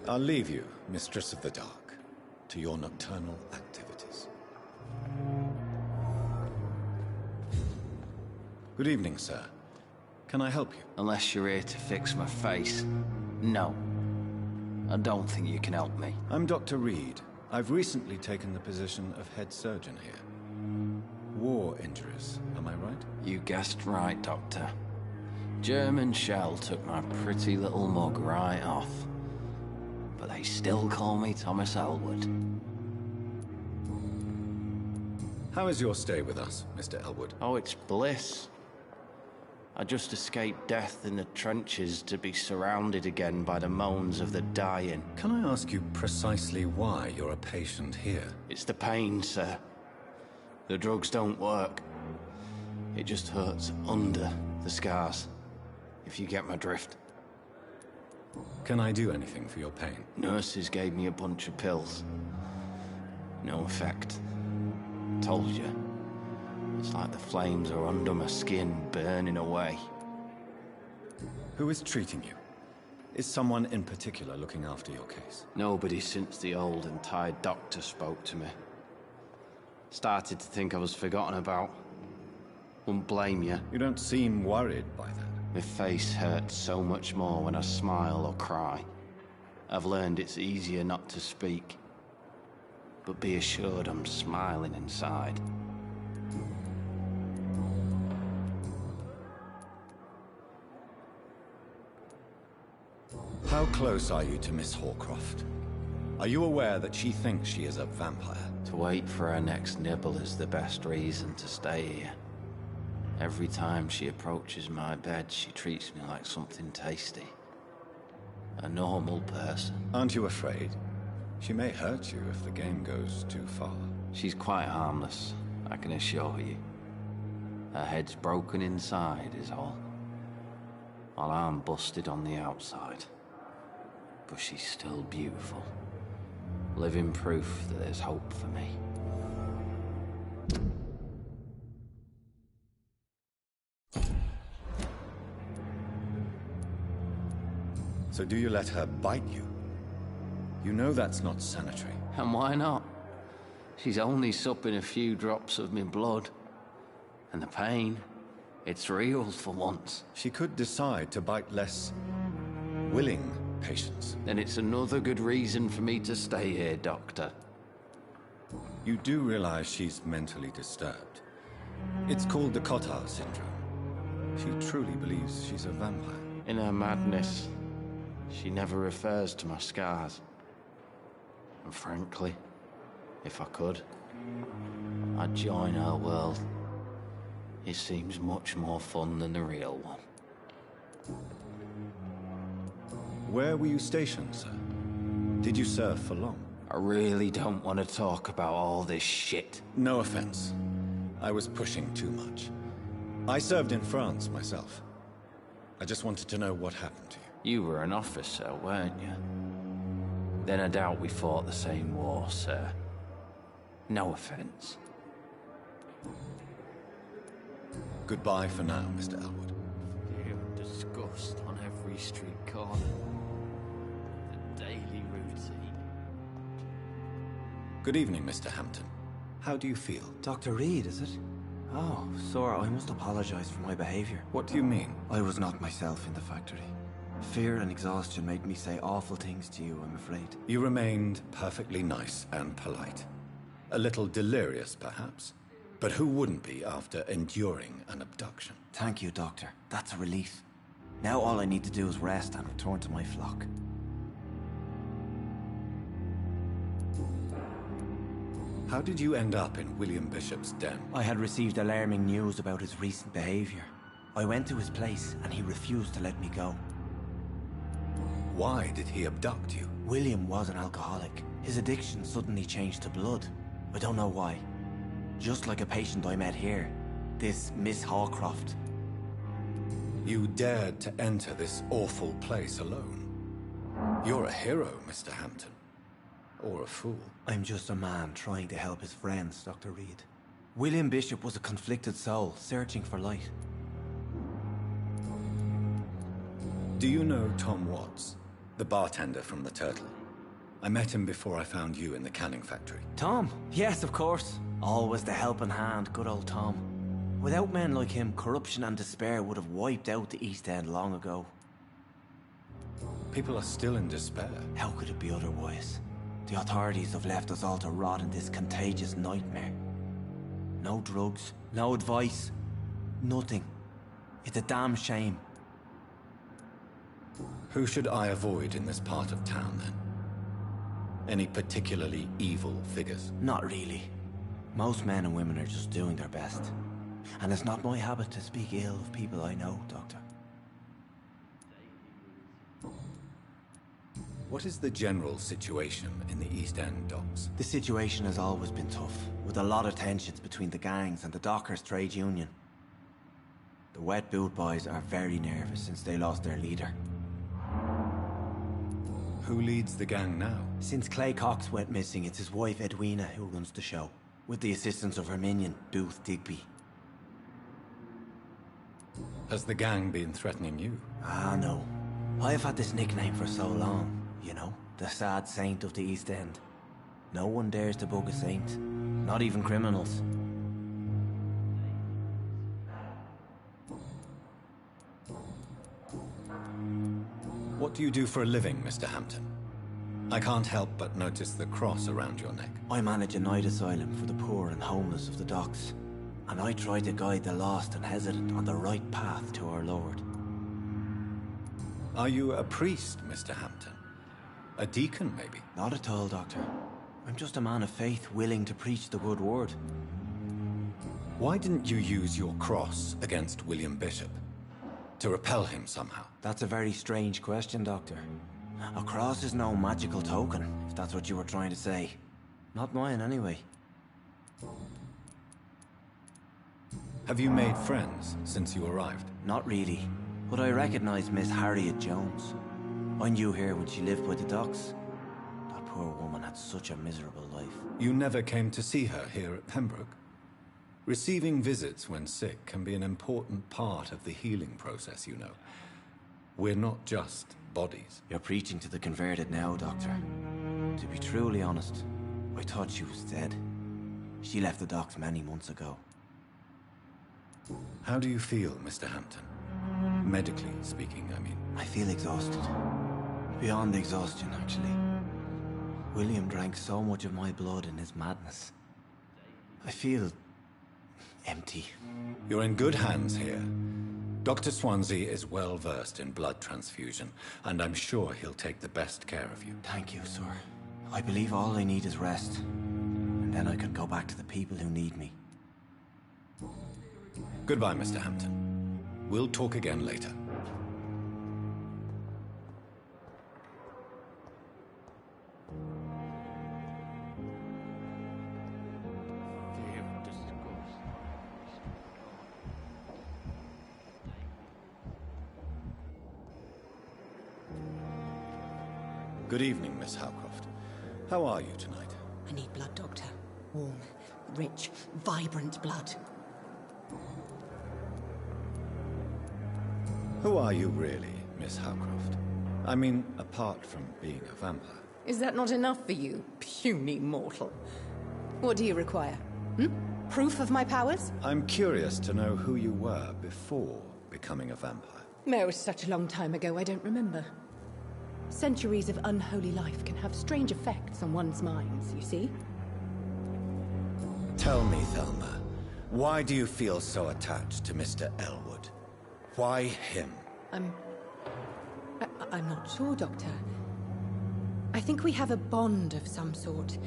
I'll leave you, Mistress of the Dark, to your nocturnal activities. Good evening, sir. Can I help you?
Unless you're here to fix my face. No. I don't think you can help me.
I'm Dr. Reed. I've recently taken the position of head surgeon here. War injuries, am I right?
You guessed right, Doctor. German shell took my pretty little mug right off. But they still call me Thomas Elwood.
How is your stay with us, Mr. Elwood?
Oh, it's bliss. I just escaped death in the trenches to be surrounded again by the moans of the dying.
Can I ask you precisely why you're a patient here?
It's the pain, sir. The drugs don't work. It just hurts under the scars, if you get my drift.
Can I do anything for your pain?
Nurses gave me a bunch of pills. No effect. Told you. It's like the flames are under my skin, burning away.
Who is treating you? Is someone in particular looking after your case?
Nobody since the old and tired doctor spoke to me. Started to think I was forgotten about. Wouldn't blame you.
You don't seem worried by that.
My face hurts so much more when I smile or cry. I've learned it's easier not to speak. But be assured I'm smiling inside.
How close are you to Miss Hawcroft? Are you aware that she thinks she is a vampire?
To wait for her next nibble is the best reason to stay here. Every time she approaches my bed, she treats me like something tasty. A normal person.
Aren't you afraid? She may hurt you if the game goes too far.
She's quite harmless, I can assure you. Her head's broken inside is all. While I'm busted on the outside. But she's still beautiful. Living proof that there's hope for me.
So do you let her bite you? You know that's not sanitary.
And why not? She's only supping a few drops of me blood. And the pain, it's real for once.
She could decide to bite less willing patients.
Then it's another good reason for me to stay here, Doctor.
You do realize she's mentally disturbed. It's called the Cotard syndrome. She truly believes she's a vampire.
In her madness, she never refers to my scars. And frankly, if I could, I'd join her world. It seems much more fun than the real one.
Where were you stationed, sir? Did you serve for long?
I really don't want to talk about all this shit.
No offense. I was pushing too much. I served in France myself. I just wanted to know what happened to you.
You were an officer, weren't you? Then I doubt we fought the same war, sir. No offense.
Goodbye for now, Mr. Elwood.
Fear and disgust on every street corner. The daily routine.
Good evening, Mr. Hampton. How do you feel?
Dr. Reed, is it? Oh, sir, I must apologize for my behavior.
What do you mean?
I was not myself in the factory. Fear and exhaustion made me say awful things to you, I'm afraid.
You remained perfectly nice and polite. A little delirious, perhaps. But who wouldn't be after enduring an abduction?
Thank you, Doctor. That's a relief. Now all I need to do is rest and return to my flock.
How did you end up in William Bishop's den?
I had received alarming news about his recent behavior. I went to his place and he refused to let me go.
Why did he abduct you?
William was an alcoholic. His addiction suddenly changed to blood. I don't know why. Just like a patient I met here. This Miss Hawcroft.
You dared to enter this awful place alone. You're a hero, Mr. Hampton. Or a fool.
I'm just a man trying to help his friends, Dr. Reed. William Bishop was a conflicted soul, searching for light.
Do you know Tom Watts? The bartender from the Turtle. I met him before I found you in the canning factory.
Tom? Yes, of course. Always the helping hand, good old Tom. Without men like him, corruption and despair would have wiped out the East End long ago.
People are still in despair.
How could it be otherwise? The authorities have left us all to rot in this contagious nightmare. No drugs, no advice, nothing. It's a damn shame.
Who should I avoid in this part of town, then? Any particularly evil figures?
Not really. Most men and women are just doing their best. And it's not my habit to speak ill of people I know, Doctor.
What is the general situation in the East End docks?
The situation has always been tough, with a lot of tensions between the gangs and the dockers' trade union. The wet boot boys are very nervous since they lost their leader.
Who leads the gang now?
Since Clay Cox went missing, it's his wife Edwina who runs the show, with the assistance of her minion, Booth Digby.
Has the gang been threatening you?
Ah, no. I've had this nickname for so long, you know, the sad saint of the East End. No one dares to bug a saint, not even criminals.
What do you do for a living, Mr. Hampton? I can't help but notice the cross around your neck.
I manage a night asylum for the poor and homeless of the docks. And I try to guide the lost and hesitant on the right path to our Lord.
Are you a priest, Mr. Hampton? A deacon, maybe?
Not at all, Doctor. I'm just a man of faith willing to preach the good word.
Why didn't you use your cross against William Bishop? To repel him somehow?
That's a very strange question, Doctor. A cross is no magical token, if that's what you were trying to say. Not mine, anyway.
Have you made friends since you arrived?
Not really, but I recognize Miss Harriet Jones. I knew her when she lived by the docks. That poor woman had such a miserable life.
You never came to see her here at Pembroke? Receiving visits when sick can be an important part of the healing process, you know. We're not just bodies.
You're preaching to the converted now, Doctor. To be truly honest, I thought she was dead. She left the docks many months ago.
How do you feel, Mr. Hampton? Medically speaking, I mean.
I feel exhausted. Beyond exhaustion, actually. William drank so much of my blood in his madness. I feel empty.
You're in good hands here. Dr. Swansea is well versed in blood transfusion, and I'm sure he'll take the best care of you.
Thank you, sir. I believe all I need is rest. And then I can go back to the people who need me.
Goodbye, Mr. Hampton. We'll talk again later. Good evening, Miss Howcroft. How are you tonight?
I need blood, Doctor. Warm, rich, vibrant blood.
Who are you really, Miss Howcroft? I mean, apart from being a vampire.
Is that not enough for you, puny mortal? What do you require? Hmm? Proof of my powers?
I'm curious to know who you were before becoming a vampire.
No, it was such a long time ago, I don't remember. Centuries of unholy life can have strange effects on one's minds, you see?
Tell me, Thelma, why do you feel so attached to Mr. Elwood? Why him?
I'm not sure, Doctor. I think we have a bond of some sort.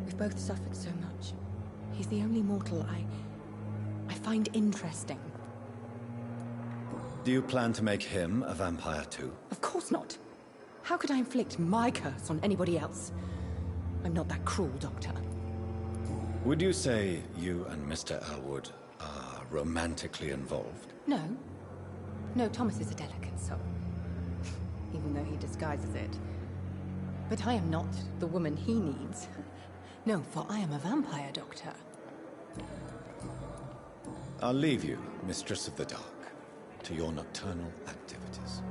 We've both suffered so much. He's the only mortal I find interesting.
Do you plan to make him a vampire too?
Of course not. How could I inflict my curse on anybody else? I'm not that cruel, Doctor.
Would you say you and Mr. Elwood are romantically involved?
No. No, Thomas is a delicate soul. Even though he disguises it. But I am not the woman he needs. No, for I am a vampire, Doctor.
I'll leave you, Mistress of the Dark, to your nocturnal activities.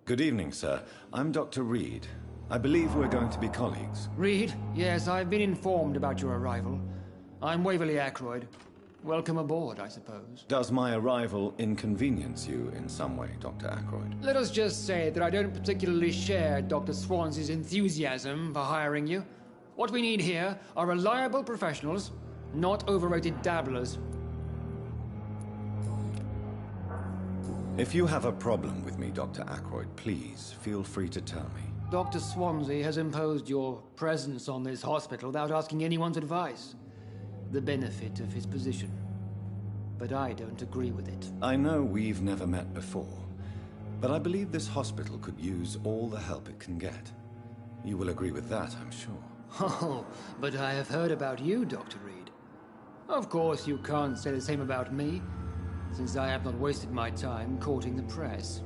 Good evening, sir. I'm Dr. Reed. I believe we're going to be colleagues.
Reed? Yes, I've been informed about your arrival. I'm Waverly Ackroyd. Welcome aboard, I suppose.
Does my arrival inconvenience you in some way, Dr. Ackroyd?
Let us just say that I don't particularly share Dr. Swansea's enthusiasm for hiring you. What we need here are reliable professionals, not overrated dabblers.
If you have a problem with me, Dr. Ackroyd, please feel free to tell me.
Dr. Swansea has imposed your presence on this hospital without asking anyone's advice. The benefit of his position. But I don't agree with it.
I know we've never met before, but I believe this hospital could use all the help it can get. You will agree with that, I'm sure.
Oh, but I have heard about you, Dr. Reed. Of course, you can't say the same about me, since I have not wasted my time courting the press.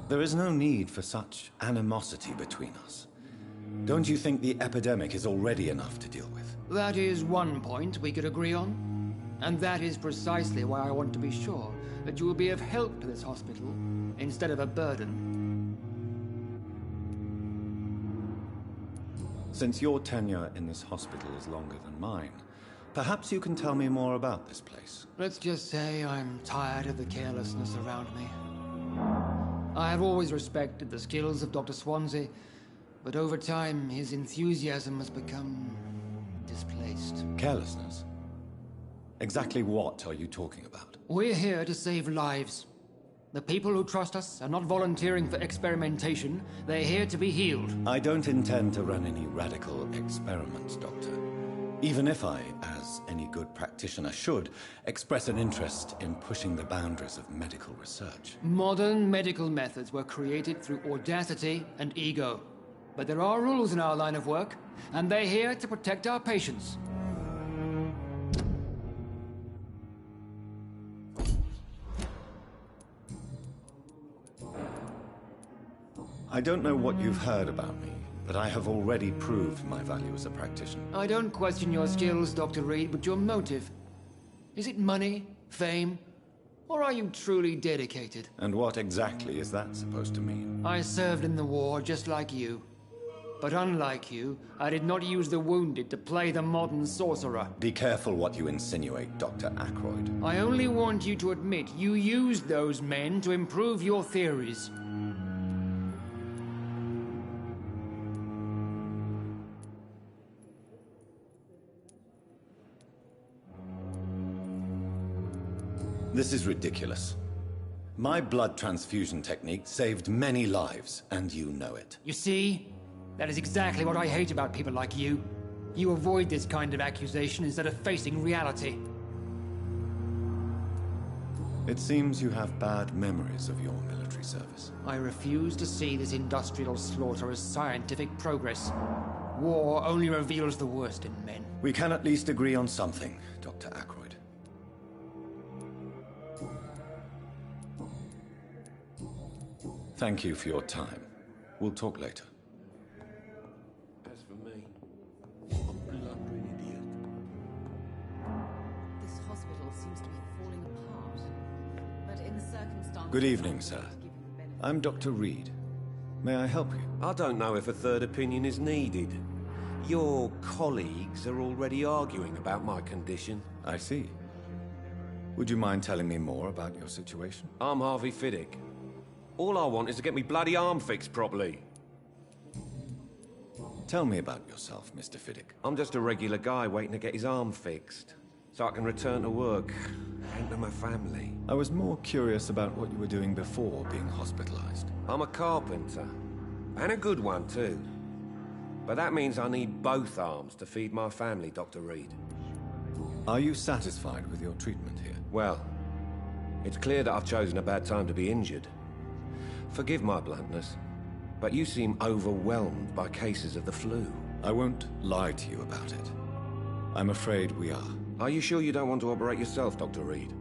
There is no need for such animosity between us. Don't you think the epidemic is already enough to deal with?
That is one point we could agree on. And that is precisely why I want to be sure that you will be of help to this hospital, instead of a burden.
Since your tenure in this hospital is longer than mine, perhaps you can tell me more about this place.
Let's just say I'm tired of the carelessness around me. I have always respected the skills of Dr. Swansea, but over time his enthusiasm has become displaced.
Carelessness? Exactly what are you talking about?
We're here to save lives. The people who trust us are not volunteering for experimentation. They're here to be healed.
I don't intend to run any radical experiments, Doctor. Even if I, as any good practitioner should, express an interest in pushing the boundaries of medical research.
Modern medical methods were created through audacity and ego. But there are rules in our line of work, and they're here to protect our patients.
I don't know what you've heard about me, but I have already proved my value as a practitioner.
I don't question your skills, Dr. Reed, but your motive. Is it money, fame, or are you truly dedicated?
And what exactly is that supposed to mean?
I served in the war just like you. But unlike you, I did not use the wounded to play the modern sorcerer.
Be careful what you insinuate, Dr. Ackroyd.
I only want you to admit you used those men to improve your theories.
This is ridiculous. My blood transfusion technique saved many lives, and you know it.
You see? That is exactly what I hate about people like you. You avoid this kind of accusation instead of facing reality.
It seems you have bad memories of your military service.
I refuse to see this industrial slaughter as scientific progress. War only reveals the worst in men.
We can at least agree on something, Dr. Ackroyd. Thank you for your time. We'll talk later.
As for me, I'm a blundering idiot.
This hospital seems to be falling apart. But in the circumstances...
Good evening, sir. I'm Dr. Reed. May I help you?
I don't know if a third opinion is needed. Your colleagues are already arguing about my condition.
I see. Would you mind telling me more about your situation?
I'm Harvey Fiddick. All I want is to get me bloody arm fixed properly.
Tell me about yourself, Mr. Fiddick.
I'm just a regular guy waiting to get his arm fixed, so I can return to work and to my family.
I was more curious about what you were doing before being hospitalized.
I'm a carpenter, and a good one too. But that means I need both arms to feed my family, Dr. Reed.
Are you satisfied with your treatment here?
Well, it's clear that I've chosen a bad time to be injured. Forgive my bluntness, but you seem overwhelmed by cases of the flu.
I won't lie to you about it. I'm afraid we are.
Are you sure you don't want to operate yourself, Dr. Reed?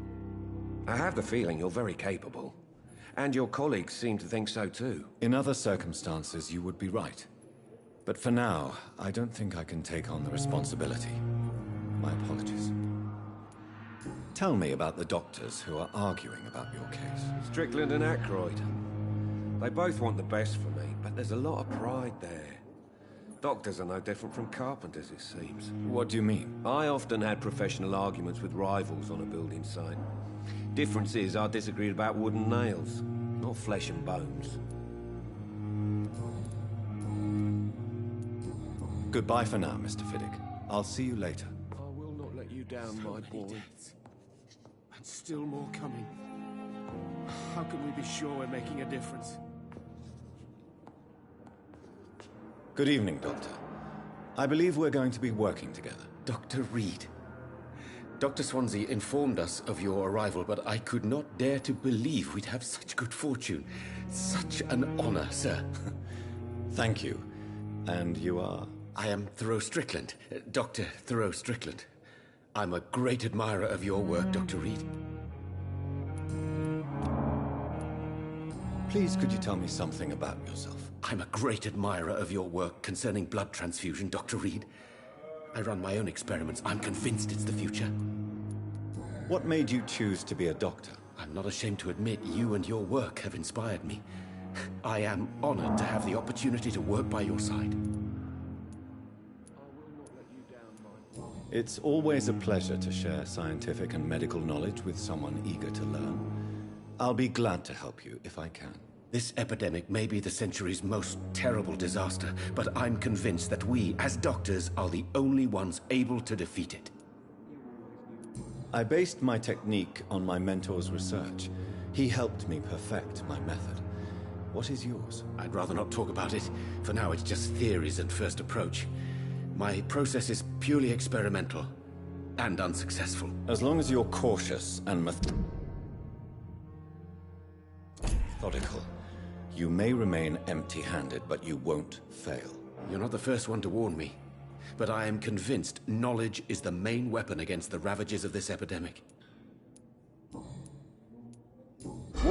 I have the feeling you're very capable. And your colleagues seem to think so too.
In other circumstances, you would be right. But for now, I don't think I can take on the responsibility. My apologies. Tell me about the doctors who are arguing about your case.
Strickland and Ackroyd. They both want the best for me, but there's a lot of pride there. Doctors are no different from carpenters, it seems.
What do you mean?
I often had professional arguments with rivals on a building site. Difference is, I disagreed about wood and nails, not flesh and bones.
Goodbye for now, Mr. Fiddick. I'll see you later.
I will not let you down, my boy. And still more coming. How can we be sure we're making a difference?
Good evening, Doctor. I believe we're going to be working together.
Dr. Reed. Dr. Swansea informed us of your arrival, but I could not dare to believe we'd have such good fortune. Such an honor, sir.
Thank you. And you are?
I am Thoreau Strickland, Dr. Thoreau Strickland. I'm a great admirer of your work, Dr. Reed.
Please, could you tell me something about yourself?
I'm a great admirer of your work concerning blood transfusion, Dr. Reed. I run my own experiments. I'm convinced it's the future.
What made you choose to be a doctor?
I'm not ashamed to admit you and your work have inspired me. I am honored to have the opportunity to work by your side.
It's always a pleasure to share scientific and medical knowledge with someone eager to learn. I'll be glad to help you if I can.
This epidemic may be the century's most terrible disaster, but I'm convinced that we, as doctors, are the only ones able to defeat it.
I based my technique on my mentor's research. He helped me perfect my method. What is yours?
I'd rather not talk about it. For now, it's just theories and first approach. My process is purely experimental and unsuccessful.
As long as you're cautious and methodical, you may remain empty-handed, but you won't fail.
You're not the first one to warn me, but I am convinced knowledge is the main weapon against the ravages of this epidemic.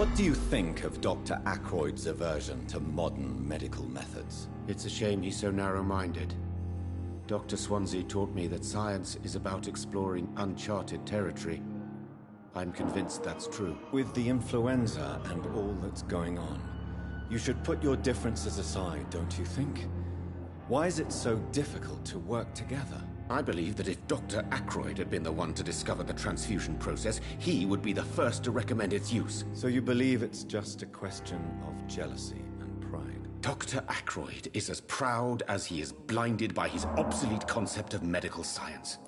What do you think of Dr. Ackroyd's aversion to modern medical methods?
It's a shame he's so narrow-minded. Dr. Swansea taught me that science is about exploring uncharted territory. I'm convinced that's true.
With the influenza and all that's going on, you should put your differences aside, don't you think? Why is it so difficult to work together?
I believe that if Dr. Ackroyd had been the one to discover the transfusion process, he would be the first to recommend its use.
So you believe it's just a question of jealousy and pride?
Dr. Ackroyd is as proud as he is blinded by his obsolete concept of medical science.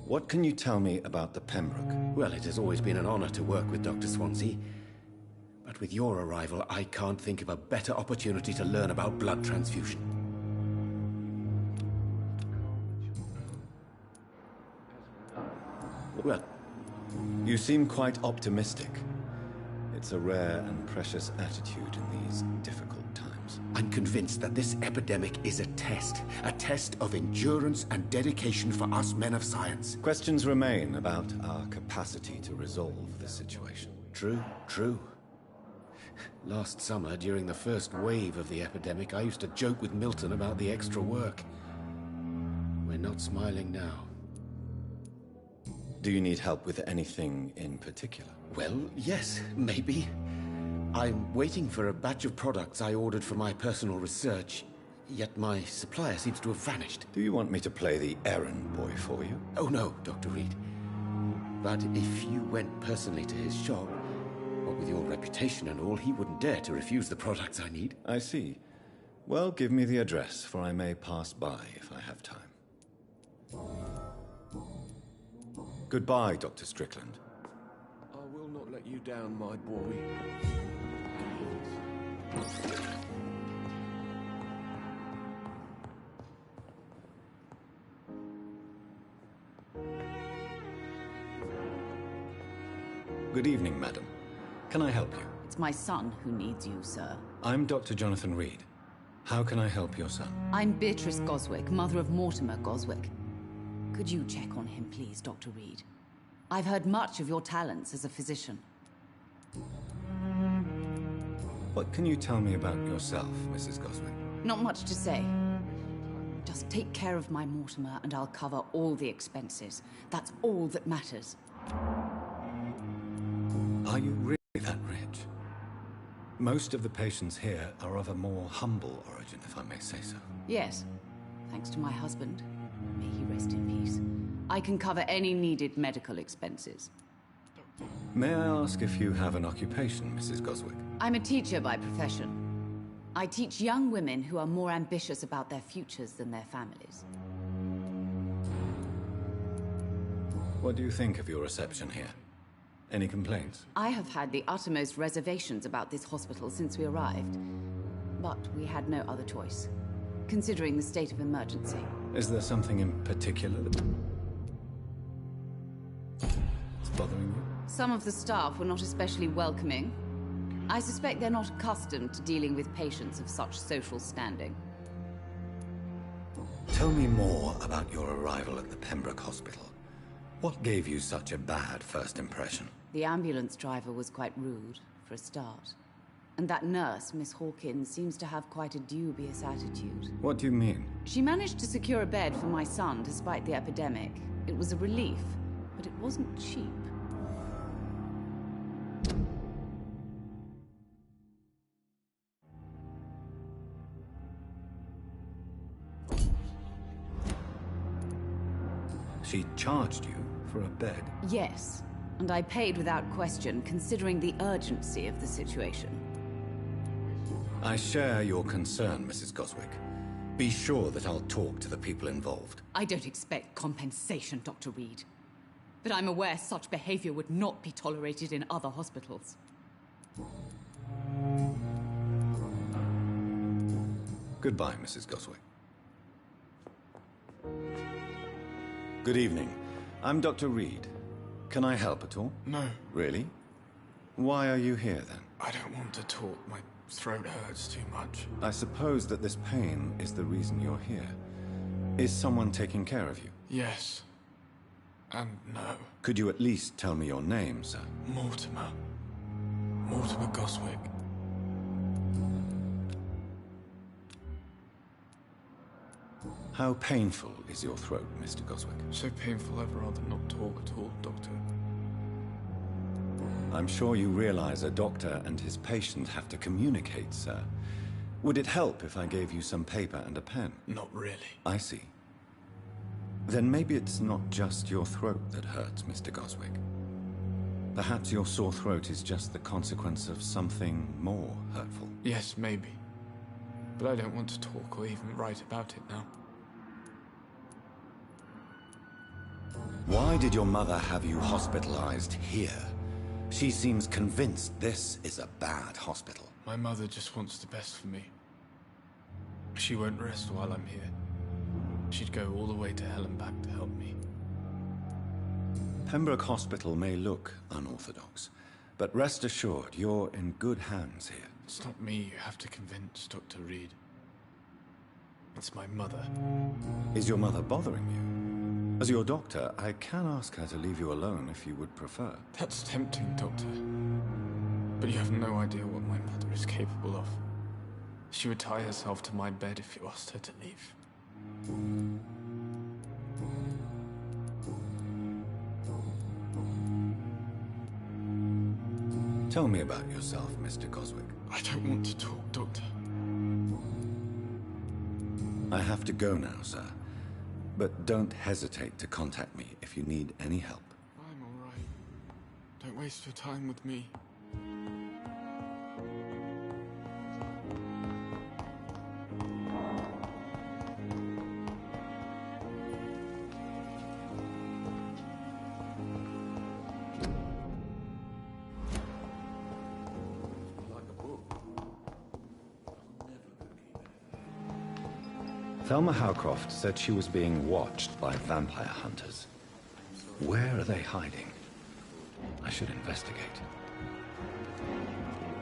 What can you tell me about the Pembroke?
Well, it has always been an honor to work with Dr. Swansea. But with your arrival, I can't think of a better opportunity to learn about blood transfusion.
Well, you seem quite optimistic. It's a rare and precious attitude in these difficult times.
I'm convinced that this epidemic is a test of endurance and dedication for us men of science.
Questions remain about our capacity to resolve the situation.
True. Last summer, during the first wave of the epidemic, I used to joke with Milton about the extra work. We're not smiling now.
Do you need help with anything in particular?
Well, yes, maybe. I'm waiting for a batch of products I ordered for my personal research, yet my supplier seems to have vanished.
Do you want me to play the errand boy for you?
Oh no, Dr. Reed. But if you went personally to his shop, what with your reputation and all, he wouldn't dare to refuse the products I need.
I see. Well, give me the address, for I may pass by if I have time. Goodbye, Dr. Strickland.
I will not let you down, my boy.
Good evening, madam. Can I help you?
It's my son who needs you, sir.
I'm Dr. Jonathan Reed. How can I help your son?
I'm Beatrice Goswick, mother of Mortimer Goswick. Could you check on him, please, Dr. Reed? I've heard much of your talents as a physician.
What can you tell me about yourself, Mrs. Goswick?
Not much to say. Just take care of my Mortimer and I'll cover all the expenses. That's all that matters.
Are you really that rich? Most of the patients here are of a more humble origin, if I may say so.
Yes, thanks to my husband. May he rest in peace. I can cover any needed medical expenses.
May I ask if you have an occupation, Mrs. Goswick?
I'm a teacher by profession. I teach young women who are more ambitious about their futures than their families.
What do you think of your reception here? Any complaints?
I have had the uttermost reservations about this hospital since we arrived. But we had no other choice, considering the state of emergency.
Is there something in particular that's bothering you?
Some of the staff were not especially welcoming. I suspect they're not accustomed to dealing with patients of such social standing.
Tell me more about your arrival at the Pembroke Hospital. What gave you such a bad first impression?
The ambulance driver was quite rude, for a start. And that nurse, Miss Hawkins, seems to have quite a dubious attitude.
What do you mean?
She managed to secure a bed for my son despite the epidemic. It was a relief, but it wasn't cheap.
She charged you for a bed?
Yes, and I paid without question, considering the urgency of the situation.
I share your concern, Mrs. Goswick. Be sure that I'll talk to the people involved.
I don't expect compensation, Dr. Reed. But I'm aware such behavior would not be tolerated in other hospitals.
Goodbye, Mrs. Goswick. Good evening. I'm Dr. Reed. Can I help at all?
No.
Really? Why are you here, then?
I don't want to talk. My throat hurts too much.
I suppose that this pain is the reason you're here. Is someone taking care of you?
Yes. And no.
Could you at least tell me your name, sir?
Mortimer. Mortimer Goswick.
How painful is your throat, Mr. Goswick?
So painful I'd rather not talk at all, Doctor.
I'm sure you realize a doctor and his patient have to communicate, sir. Would it help if I gave you some paper and a pen?
Not really.
I see. Then maybe it's not just your throat that hurts, Mr. Goswick. Perhaps your sore throat is just the consequence of something more hurtful.
Yes, maybe. But I don't want to talk or even write about it now.
Why did your mother have you hospitalized here? She seems convinced this is a bad hospital.
My mother just wants the best for me. She won't rest while I'm here. She'd go all the way to hell and back to help me.
Pembroke Hospital may look unorthodox, but rest assured you're in good hands here.
It's not me you have to convince, Dr. Reed. It's my mother.
Is your mother bothering you? As your doctor, I can ask her to leave you alone if you would prefer.
That's tempting, Doctor. But you have no idea what my mother is capable of. She would tie herself to my bed if you asked her to leave.
Tell me about yourself, Mr. Goswick.
I don't want to talk, Doctor.
I have to go now, sir. But don't hesitate to contact me if you need any help.
I'm all right. Don't waste your time with me.
Thelma Howcroft said she was being watched by vampire hunters. Where are they hiding? I should investigate.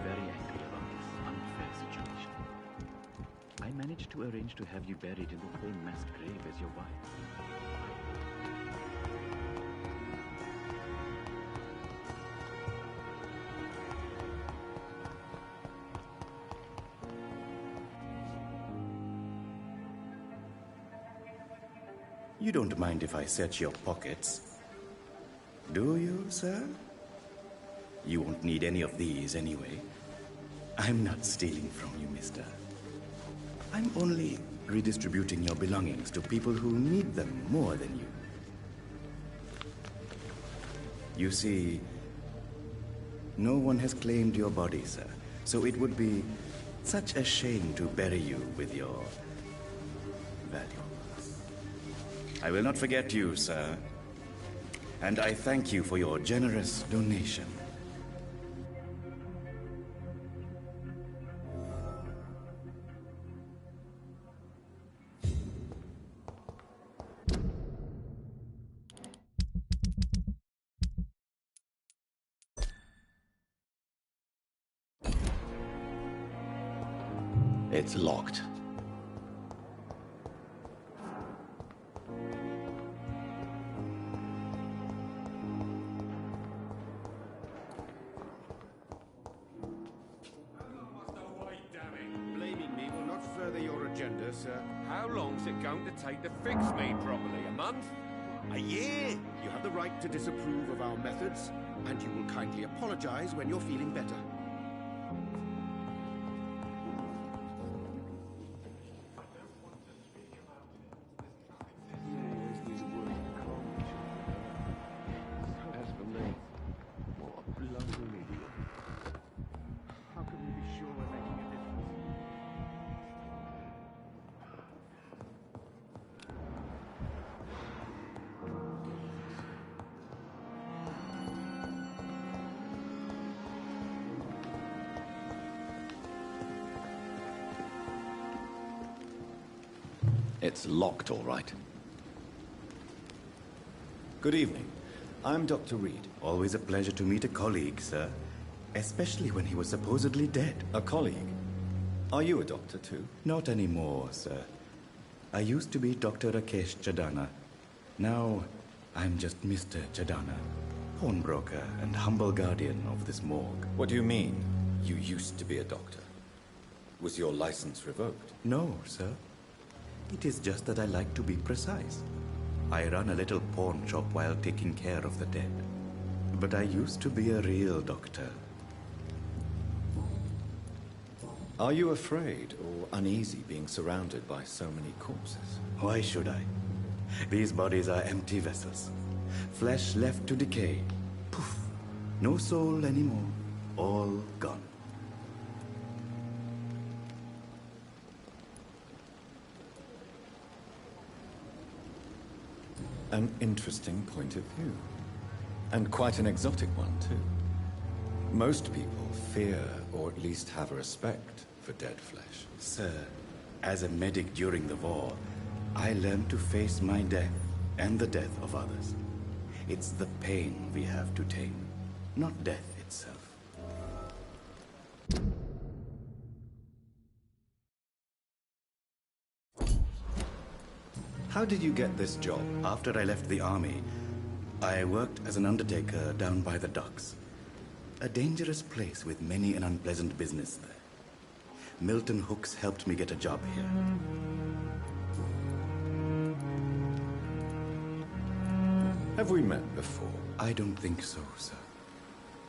Very angry about this unfair situation. I managed to arrange to have you buried in the same mass grave as your wife.
You don't mind if I search your pockets, do you, sir? You won't need any of these anyway. I'm not stealing from you, mister. I'm only redistributing your belongings to people who need them more than you. You see, no one has claimed your body, sir, so it would be such a shame to bury you with your valuables. I will not forget you, sir. And I thank you for your generous donation.
It's locked.
Sir. How long's it going to take to fix me properly? A month?
A year! You have the right to disapprove of our methods, and you will kindly apologize when you're feeling better.
As for me, what a bloody idiot. How can we be sure we're making a difference?
It's locked, all right. Good evening. I'm Dr. Reed.
Always a pleasure to meet a colleague, sir. Especially when he was supposedly dead.
A colleague? Are you a doctor, too?
Not anymore, sir. I used to be Dr. Rakesh Chadana. Now, I'm just Mr. Chadana. pawnbroker and humble guardian of this morgue.
What do you mean, you used to be a doctor? Was your license revoked?
No, sir. It is just that I like to be precise. I run a little pawn shop while taking care of the dead. But I used to be a real doctor.
Are you afraid or uneasy being surrounded by so many corpses?
Why should I? These bodies are empty vessels. Flesh left to decay. Poof. No soul anymore. All gone.
An interesting point of view. And quite an exotic one, too. Most people fear, or at least have a respect, for dead flesh.
Sir, as a medic during the war, I learned to face my death and the death of others. It's the pain we have to tame, not death itself.
How did you get this job?
After I left the army, I worked as an undertaker down by the docks. A dangerous place with many an unpleasant business there. Milton Hooks helped me get a job here.
Have we met before?
I don't think so, sir.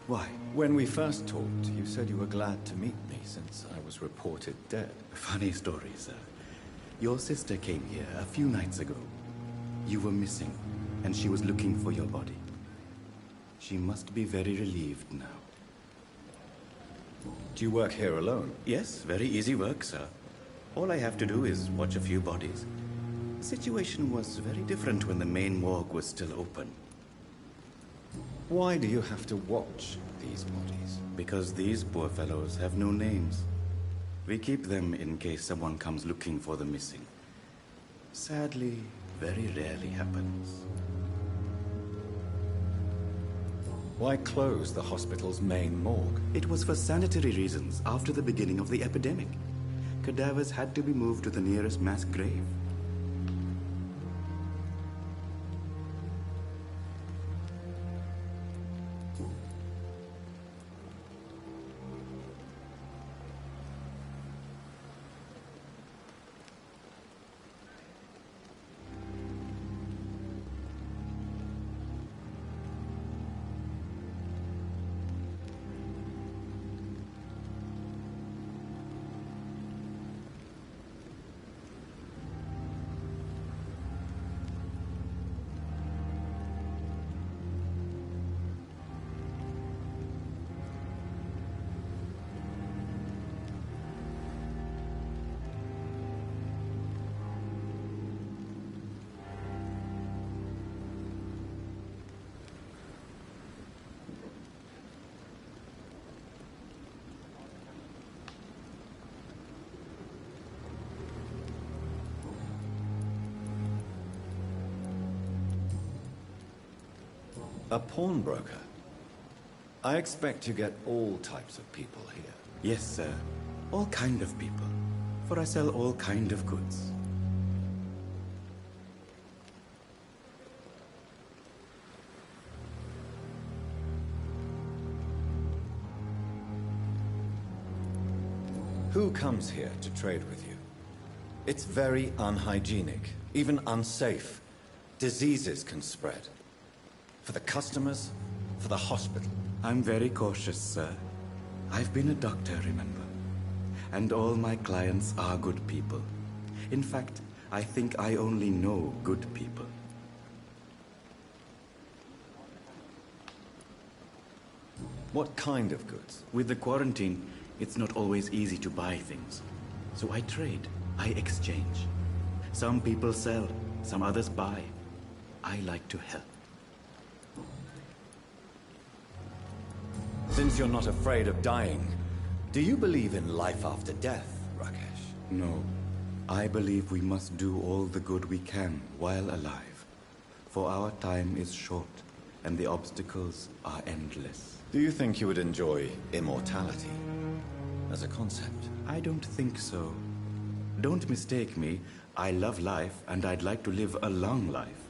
Why?
When we first talked, you said you were glad to meet me since I was reported dead.
Funny story, sir. Your sister came here a few nights ago. You were missing, and she was looking for your body. She must be very relieved now.
Do you work here alone?
Yes, very easy work, sir. All I have to do is watch a few bodies. The situation was very different when the main morgue was still open.
Why do you have to watch these bodies?
Because these poor fellows have no names. We keep them in case someone comes looking for the missing. Sadly, very rarely happens.
Why close the hospital's main morgue?
It was for sanitary reasons after the beginning of the epidemic. Cadavers had to be moved to the nearest mass grave.
A pawnbroker? I expect you get all types of people here.
Yes, sir. All kind of people. For I sell all kind of goods.
Who comes here to trade with you? It's very unhygienic, even unsafe. Diseases can spread. For the customers, for the hospital.
I'm very cautious, sir. I've been a doctor, remember? And all my clients are good people. In fact, I think I only know good people.
What kind of goods?
With the quarantine, it's not always easy to buy things. So I trade, I exchange. Some people sell, some others buy. I like to help.
Since you're not afraid of dying, do you believe in life after death, Rakesh?
No. I believe we must do all the good we can while alive. For our time is short, and the obstacles are endless.
Do you think you would enjoy immortality as a concept?
I don't think so. Don't mistake me. I love life, and I'd like to live a long life.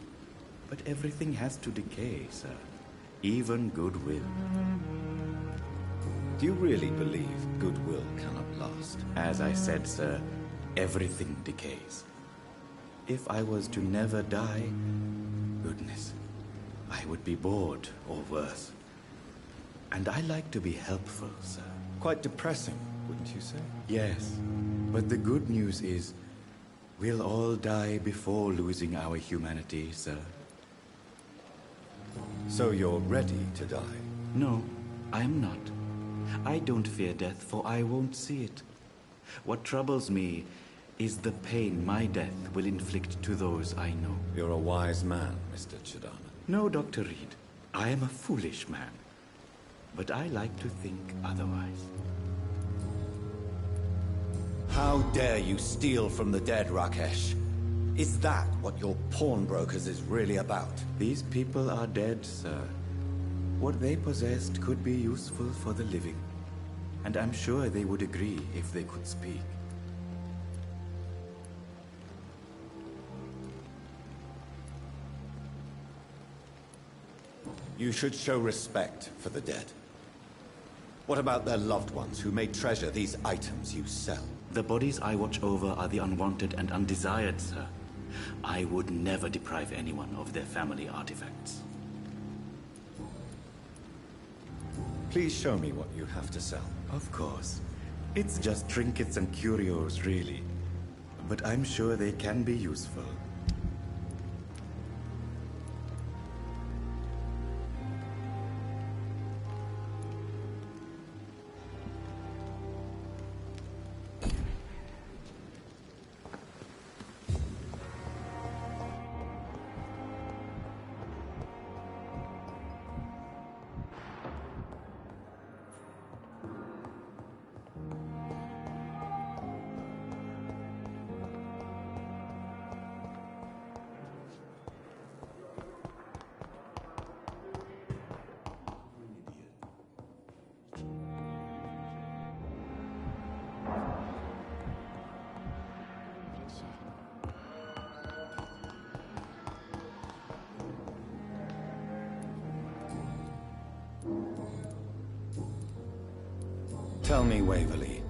But everything has to decay, sir. even goodwill.
Do you really believe goodwill cannot last?
As I said, sir, everything decays. If I was to never die, goodness, I would be bored or worse. And I like to be helpful, sir.
Quite depressing, wouldn't you say?
Yes, but the good news is, we'll all die before losing our humanity, sir.
So you're ready to die?
No, I'm not. I don't fear death, for I won't see it. What troubles me is the pain my death will inflict to those I know.
You're a wise man, Mr. Chidana.
No, Dr. Reed. I am a foolish man. But I like to think otherwise.
How dare you steal from the dead, Rakesh? Is that what your pawnbrokers is really about?
These people are dead, sir. What they possessed could be useful for the living. And I'm sure they would agree if they could speak.
You should show respect for the dead. What about their loved ones who may treasure these items you sell?
The bodies I watch over are the unwanted and undesired, sir. I would never deprive anyone of their family artifacts.
Please show me what you have to sell.
Of course. It's just trinkets and curios, really. But I'm sure they can be useful.
Tell me, Waverly,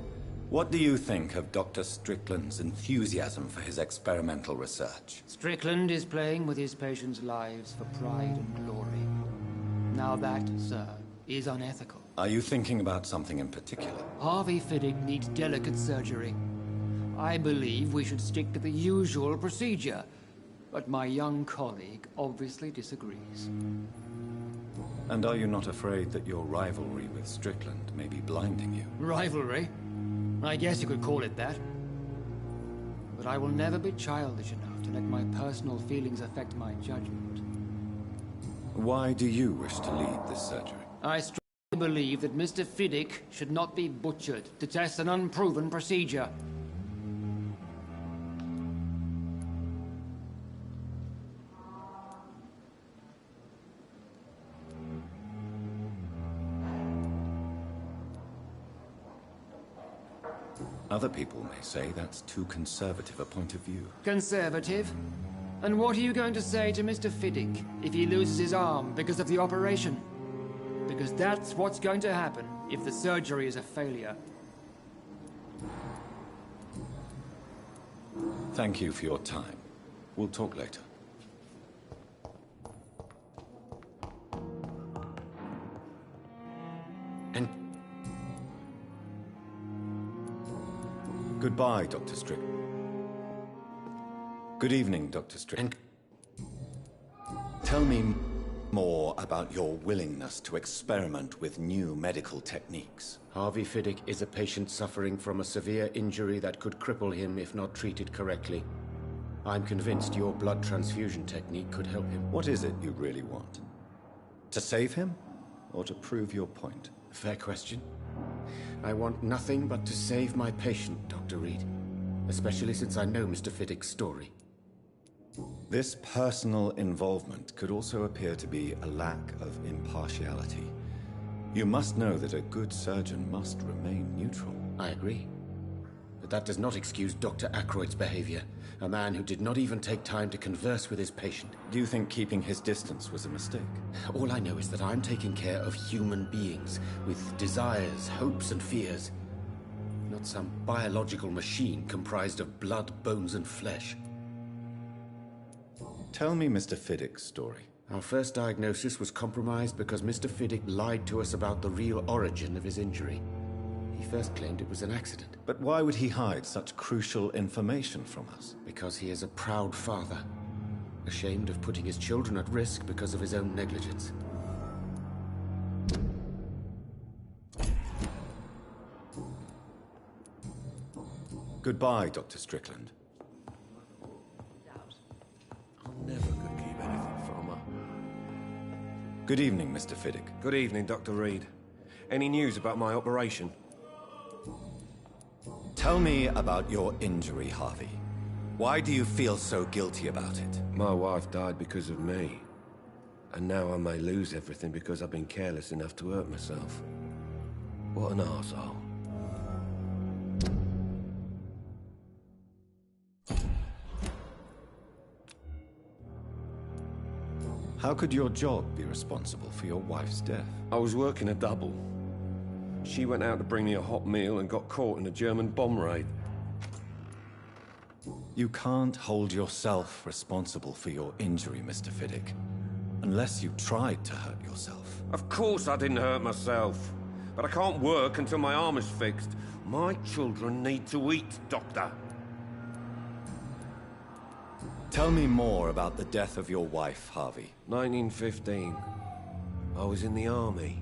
what do you think of Dr. Strickland's enthusiasm for his experimental research?
Strickland is playing with his patients' lives for pride and glory. Now that, sir, is unethical.
Are you thinking about something in particular?
Harvey Fiddick needs delicate surgery. I believe we should stick to the usual procedure, but my young colleague obviously disagrees.
And are you not afraid that your rivalry with Strickland may be blinding you?
Rivalry? I guess you could call it that. But I will never be childish enough to let my personal feelings affect my judgment.
Why do you wish to lead this surgery?
I strongly believe that Mr. Fiddick should not be butchered to test an unproven procedure.
Other people may say that's too conservative a point of view.
Conservative? And what are you going to say to Mr. Fiddick if he loses his arm because of the operation? Because that's what's going to happen if the surgery is a failure.
Thank you for your time. We'll talk later.
And
goodbye, Dr. Strickland. Good evening, Dr. Strickland. Tell me more about your willingness to experiment with new medical techniques.
Harvey Fiddick is a patient suffering from a severe injury that could cripple him if not treated correctly. I'm convinced your blood transfusion technique could help him.
What is it you really want? To save him? Or to prove your point?
Fair question. I want nothing but to save my patient, Dr. Reed. Especially since I know Mr. Fiddick's story.
This personal involvement could also appear to be a lack of impartiality. You must know that a good surgeon must remain neutral.
I agree. But that does not excuse Dr. Ackroyd's behavior. A man who did not even take time to converse with his patient.
Do you think keeping his distance was a mistake?
All I know is that I'm taking care of human beings with desires, hopes, and fears. Not some biological machine comprised of blood, bones, and flesh.
Tell me Mr. Fiddick's story.
Our first diagnosis was compromised because Mr. Fiddick lied to us about the real origin of his injury. He first claimed it was an accident.
But why would he hide such crucial information from us?
Because he is a proud father, ashamed of putting his children at risk because of his own negligence.
Goodbye, Dr. Strickland.
I'm never could keep anything from her.
Good evening, Mr. Fiddick.
Good evening, Dr. Reed. Any news about my operation?
Tell me about your injury, Harvey. Why do you feel so guilty about it?
My wife died because of me. And now I may lose everything because I've been careless enough to hurt myself. What an arsehole.
How could your job be responsible for your wife's death?
I was working a double. She went out to bring me a hot meal and got caught in a German bomb raid.
You can't hold yourself responsible for your injury, Mr. Fiddick. Unless you tried to hurt yourself.
Of course I didn't hurt myself. But I can't work until my arm is fixed. My children need to eat, Doctor.
Tell me more about the death of your wife, Harvey.
1915. I was in the army.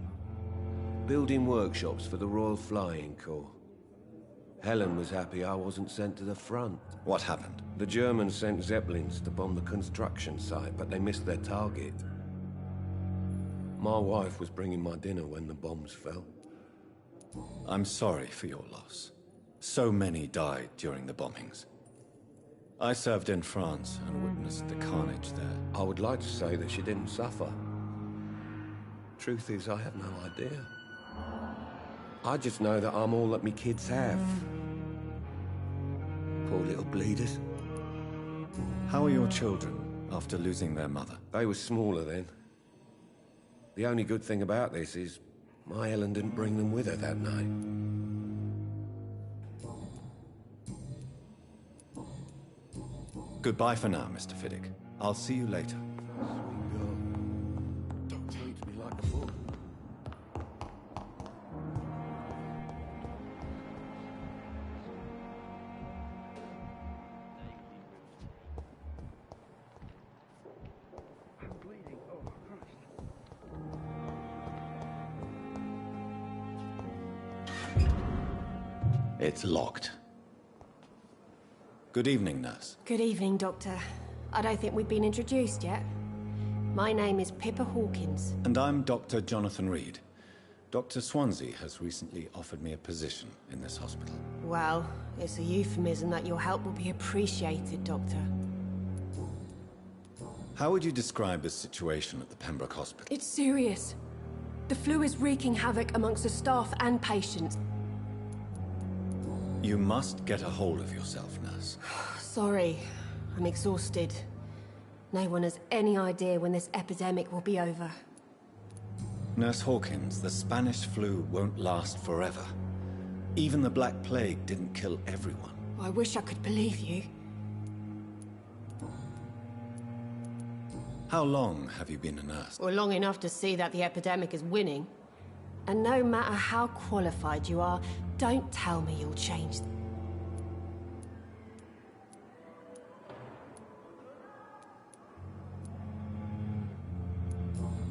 Building workshops for the Royal Flying Corps. Helen was happy I wasn't sent to the front.
What happened?
The Germans sent Zeppelins to bomb the construction site, but they missed their target. My wife was bringing my dinner when the bombs fell.
I'm sorry for your loss. So many died during the bombings. I served in France and witnessed the carnage there.
I would like to say that she didn't suffer. Truth is, I have no idea. I just know that I'm all that me kids have. Poor little bleeders.
How are your children after losing their mother?
They were smaller then. The only good thing about this is my Helen didn't bring them with her that night.
Goodbye for now, Mr. Fiddick. I'll see you later.
Don't treat me like a fool.
It's locked. Good evening, nurse.
Good evening, Doctor. I don't think we've been introduced yet. My name is Pippa Hawkins.
And I'm Dr. Jonathan Reed. Dr. Swansea has recently offered me a position in this hospital.
Well, it's a euphemism that your help will be appreciated, Doctor.
How would you describe the situation at the Pembroke Hospital?
It's serious. The flu is wreaking havoc amongst the staff and patients.
You must get a hold of yourself, nurse.
Sorry, I'm exhausted. No one has any idea when this epidemic will be over.
Nurse Hawkins, the Spanish flu won't last forever. Even the Black Plague didn't kill everyone.
I wish I could believe you.
How long have you been a nurse?
Well, long enough to see that the epidemic is winning. And no matter how qualified you are, don't tell me you'll change.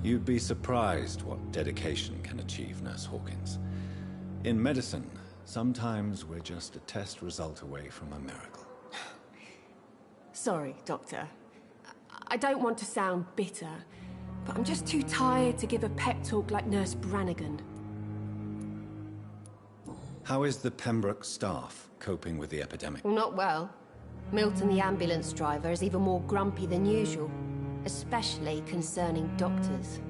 You'd be surprised what dedication can achieve, Nurse Hawkins. In medicine, sometimes we're just a test result away from a miracle.
Sorry, Doctor. I don't want to sound bitter, but I'm just too tired to give a pep talk like Nurse Brannigan.
How is the Pembroke staff coping with the epidemic?
Well, not well. Milton, the ambulance driver, is even more grumpy than usual, especially concerning doctors.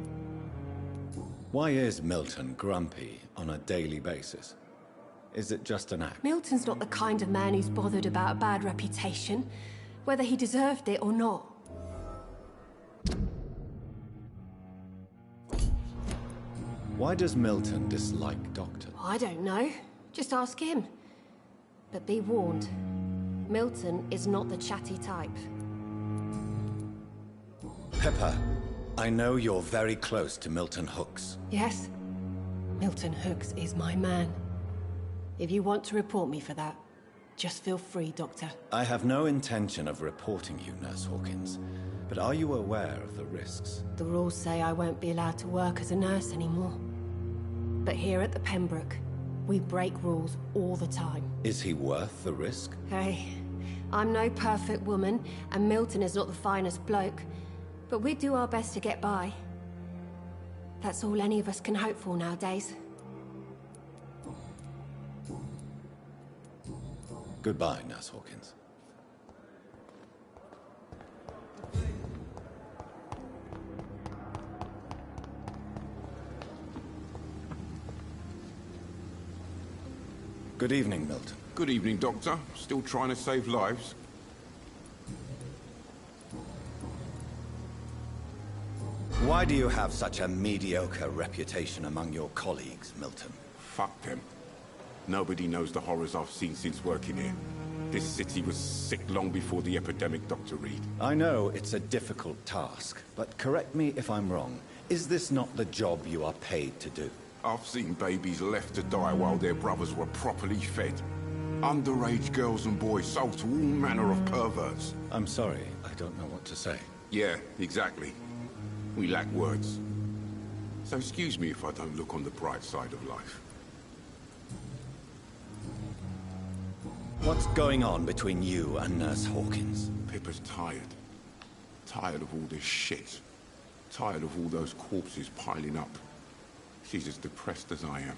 Why is Milton grumpy on a daily basis? Is it just an act?
Milton's not the kind of man who's bothered about a bad reputation, whether he deserved it or not.
Why does Milton dislike Doctor?
I don't know. Just ask him. But be warned, Milton is not the chatty type.
Pepper, I know you're very close to Milton Hooks.
Yes? Milton Hooks is my man. If you want to report me for that, just feel free, Doctor.
I have no intention of reporting you, Nurse Hawkins, but are you aware of the risks?
The rules say I won't be allowed to work as a nurse anymore. But here at the Pembroke, we break rules all the time.
Is he worth the risk?
Hey, I'm no perfect woman, and Milton is not the finest bloke, but we do our best to get by. That's all any of us can hope for nowadays.
Goodbye, Nurse Hawkins. Good evening, Milton.
Good evening, Doctor. Still trying to save lives?
Why do you have such a mediocre reputation among your colleagues, Milton?
Fuck them. Nobody knows the horrors I've seen since working here. This city was sick long before the epidemic, Dr. Reed.
I know it's a difficult task, but correct me if I'm wrong. Is this not the job you are paid to do?
I've seen babies left to die while their brothers were properly fed. Underage girls and boys sold to all manner of perverts.
I'm sorry, I don't know what to say.
Yeah, exactly. We lack words. So excuse me if I don't look on the bright side of life.
What's going on between you and Nurse Hawkins?
Pippa's tired. Tired of all this shit. Tired of all those corpses piling up. She's as depressed as I am.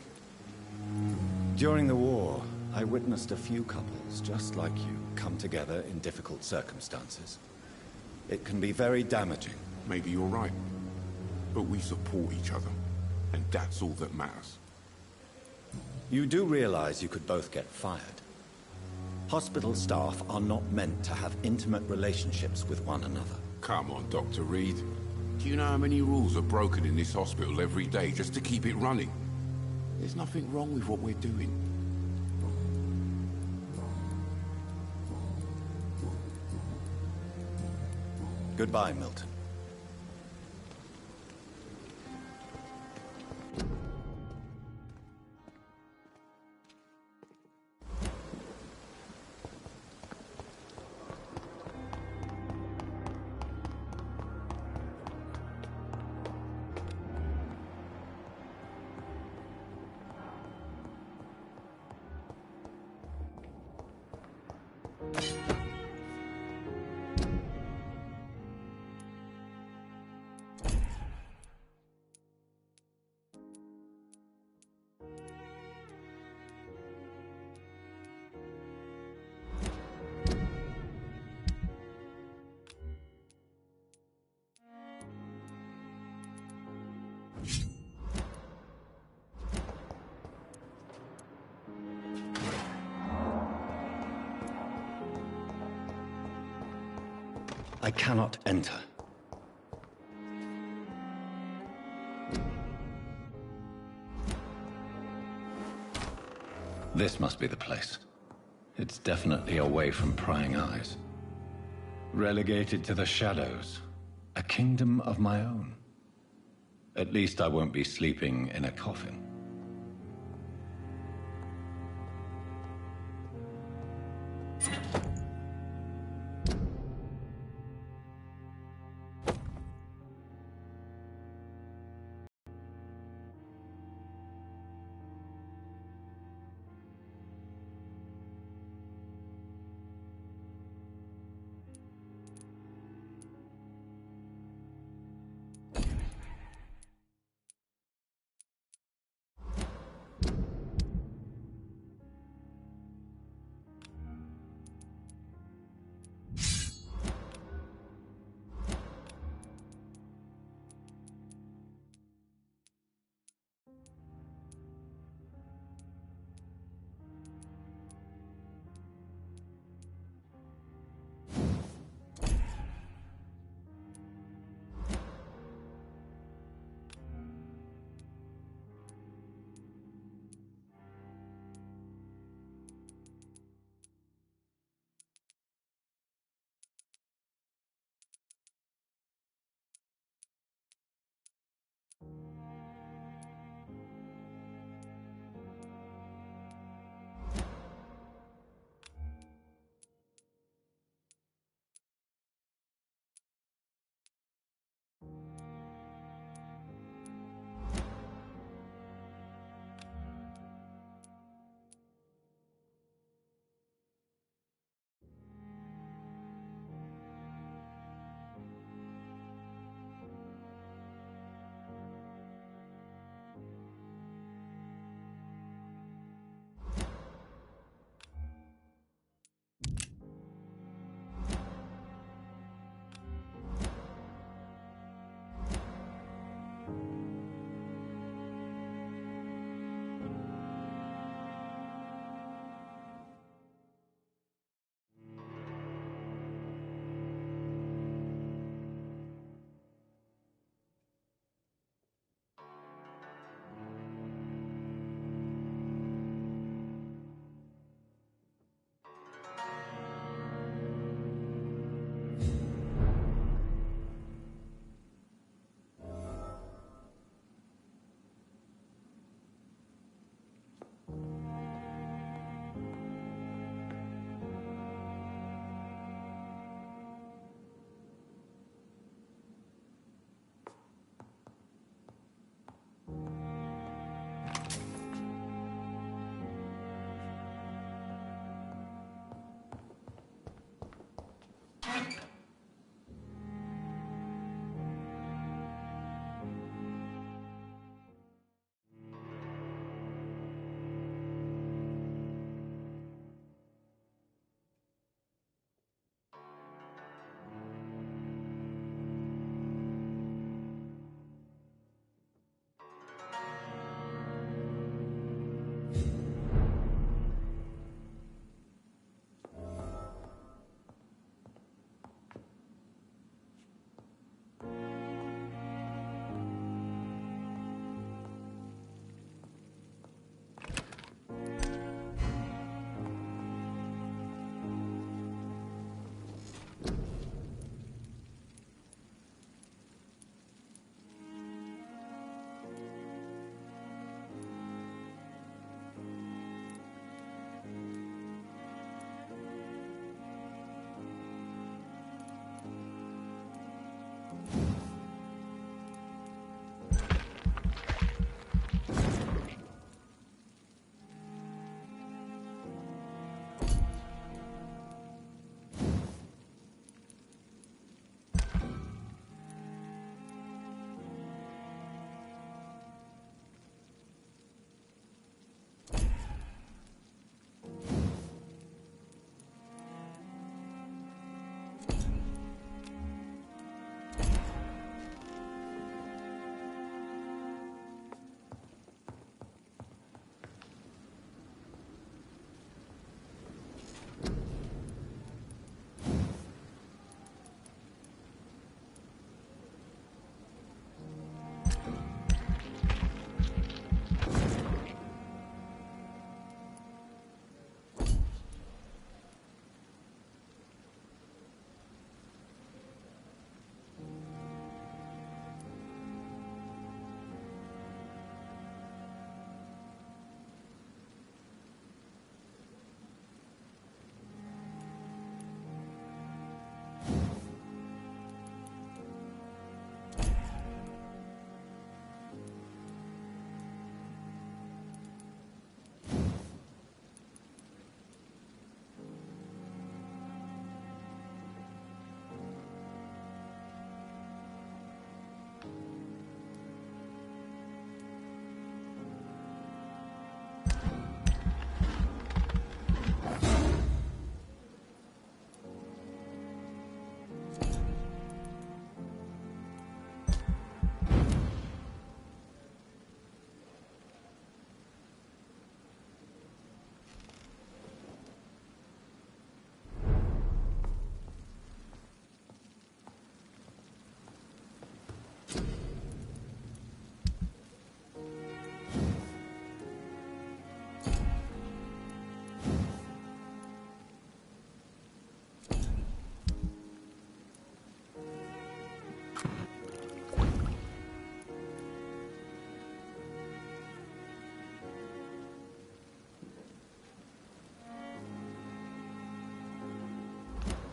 During the war, I witnessed a few couples just like you come together in difficult circumstances. It can be very damaging.
Maybe you're right. But we support each other, and that's all that matters.
You do realize you could both get fired. Hospital staff are not meant to have intimate relationships with one another.
Come on, Dr. Reed. Do you know how many rules are broken in this hospital every day just to keep it running? There's nothing wrong with what we're doing.
Goodbye, Milton. I cannot enter. This must be the place. It's definitely away from prying eyes. Relegated to the shadows. A kingdom of my own. At least I won't be sleeping in a coffin.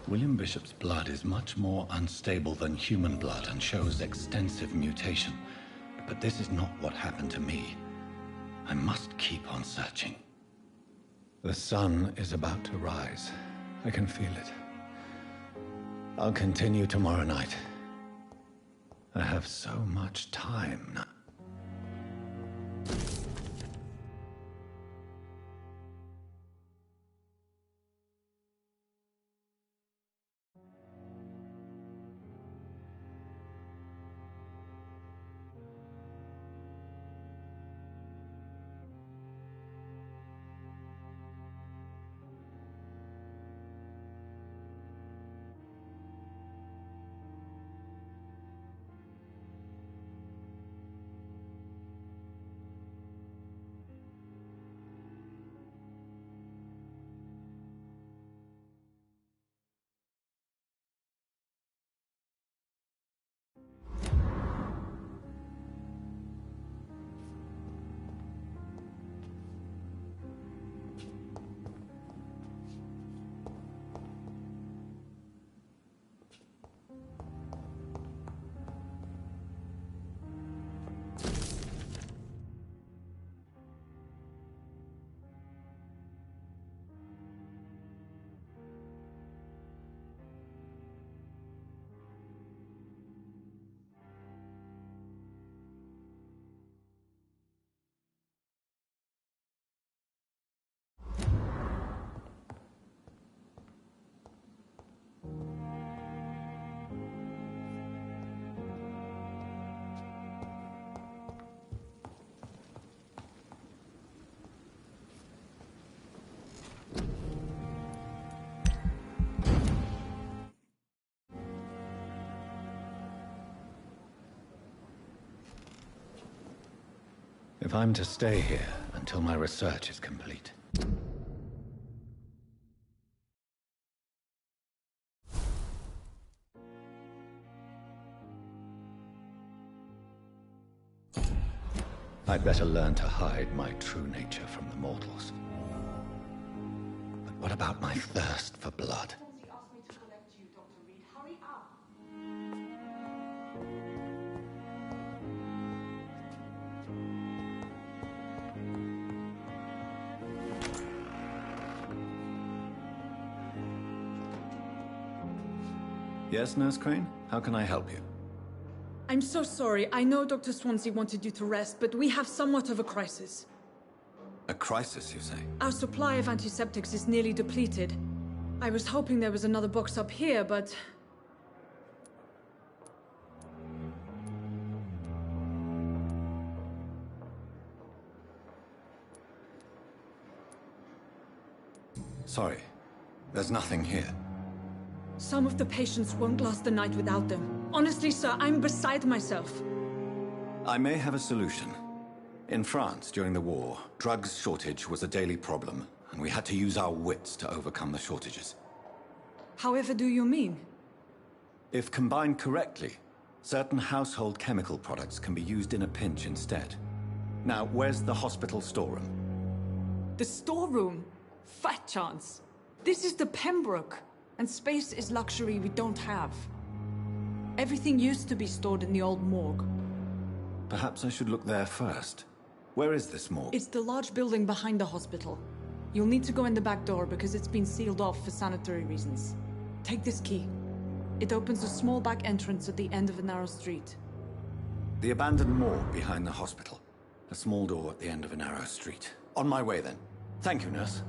William Bishop's blood is much more unstable than human blood and shows extensive mutation. But this is not what happened to me. I must keep on searching. The sun is about to rise. I can feel it. I'll continue tomorrow night. I have so much time now. If I'm to stay here until my research is complete. I'd better learn to hide my true nature from the mortals. But what about my thirst for blood? Yes, Nurse Crane? How can I help you?
I'm so sorry. I know Dr. Swansea wanted you to rest, but we have somewhat of a crisis.
A crisis, you say?
Our supply of antiseptics is nearly depleted. I was hoping there was another box up here, but...
Sorry. There's nothing here.
Some of the patients won't last the night without them. Honestly, sir, I'm beside myself.
I may have a solution. In France, during the war, drugs shortage was a daily problem, and we had to use our wits to overcome the shortages.
However do you mean?
If combined correctly, certain household chemical products can be used in a pinch instead. Now, where's the hospital storeroom?
The storeroom? Fat chance. This is the Pembroke, and space is luxury we don't have. Everything used to be stored in the old morgue.
Perhaps I should look there first. Where is this morgue?
It's the large building behind the hospital. You'll need to go in the back door because it's been sealed off for sanitary reasons. Take this key. It opens a small back entrance at the end of a narrow street.
The abandoned morgue behind the hospital. A small door at the end of a narrow street. On my way then. Thank you, nurse.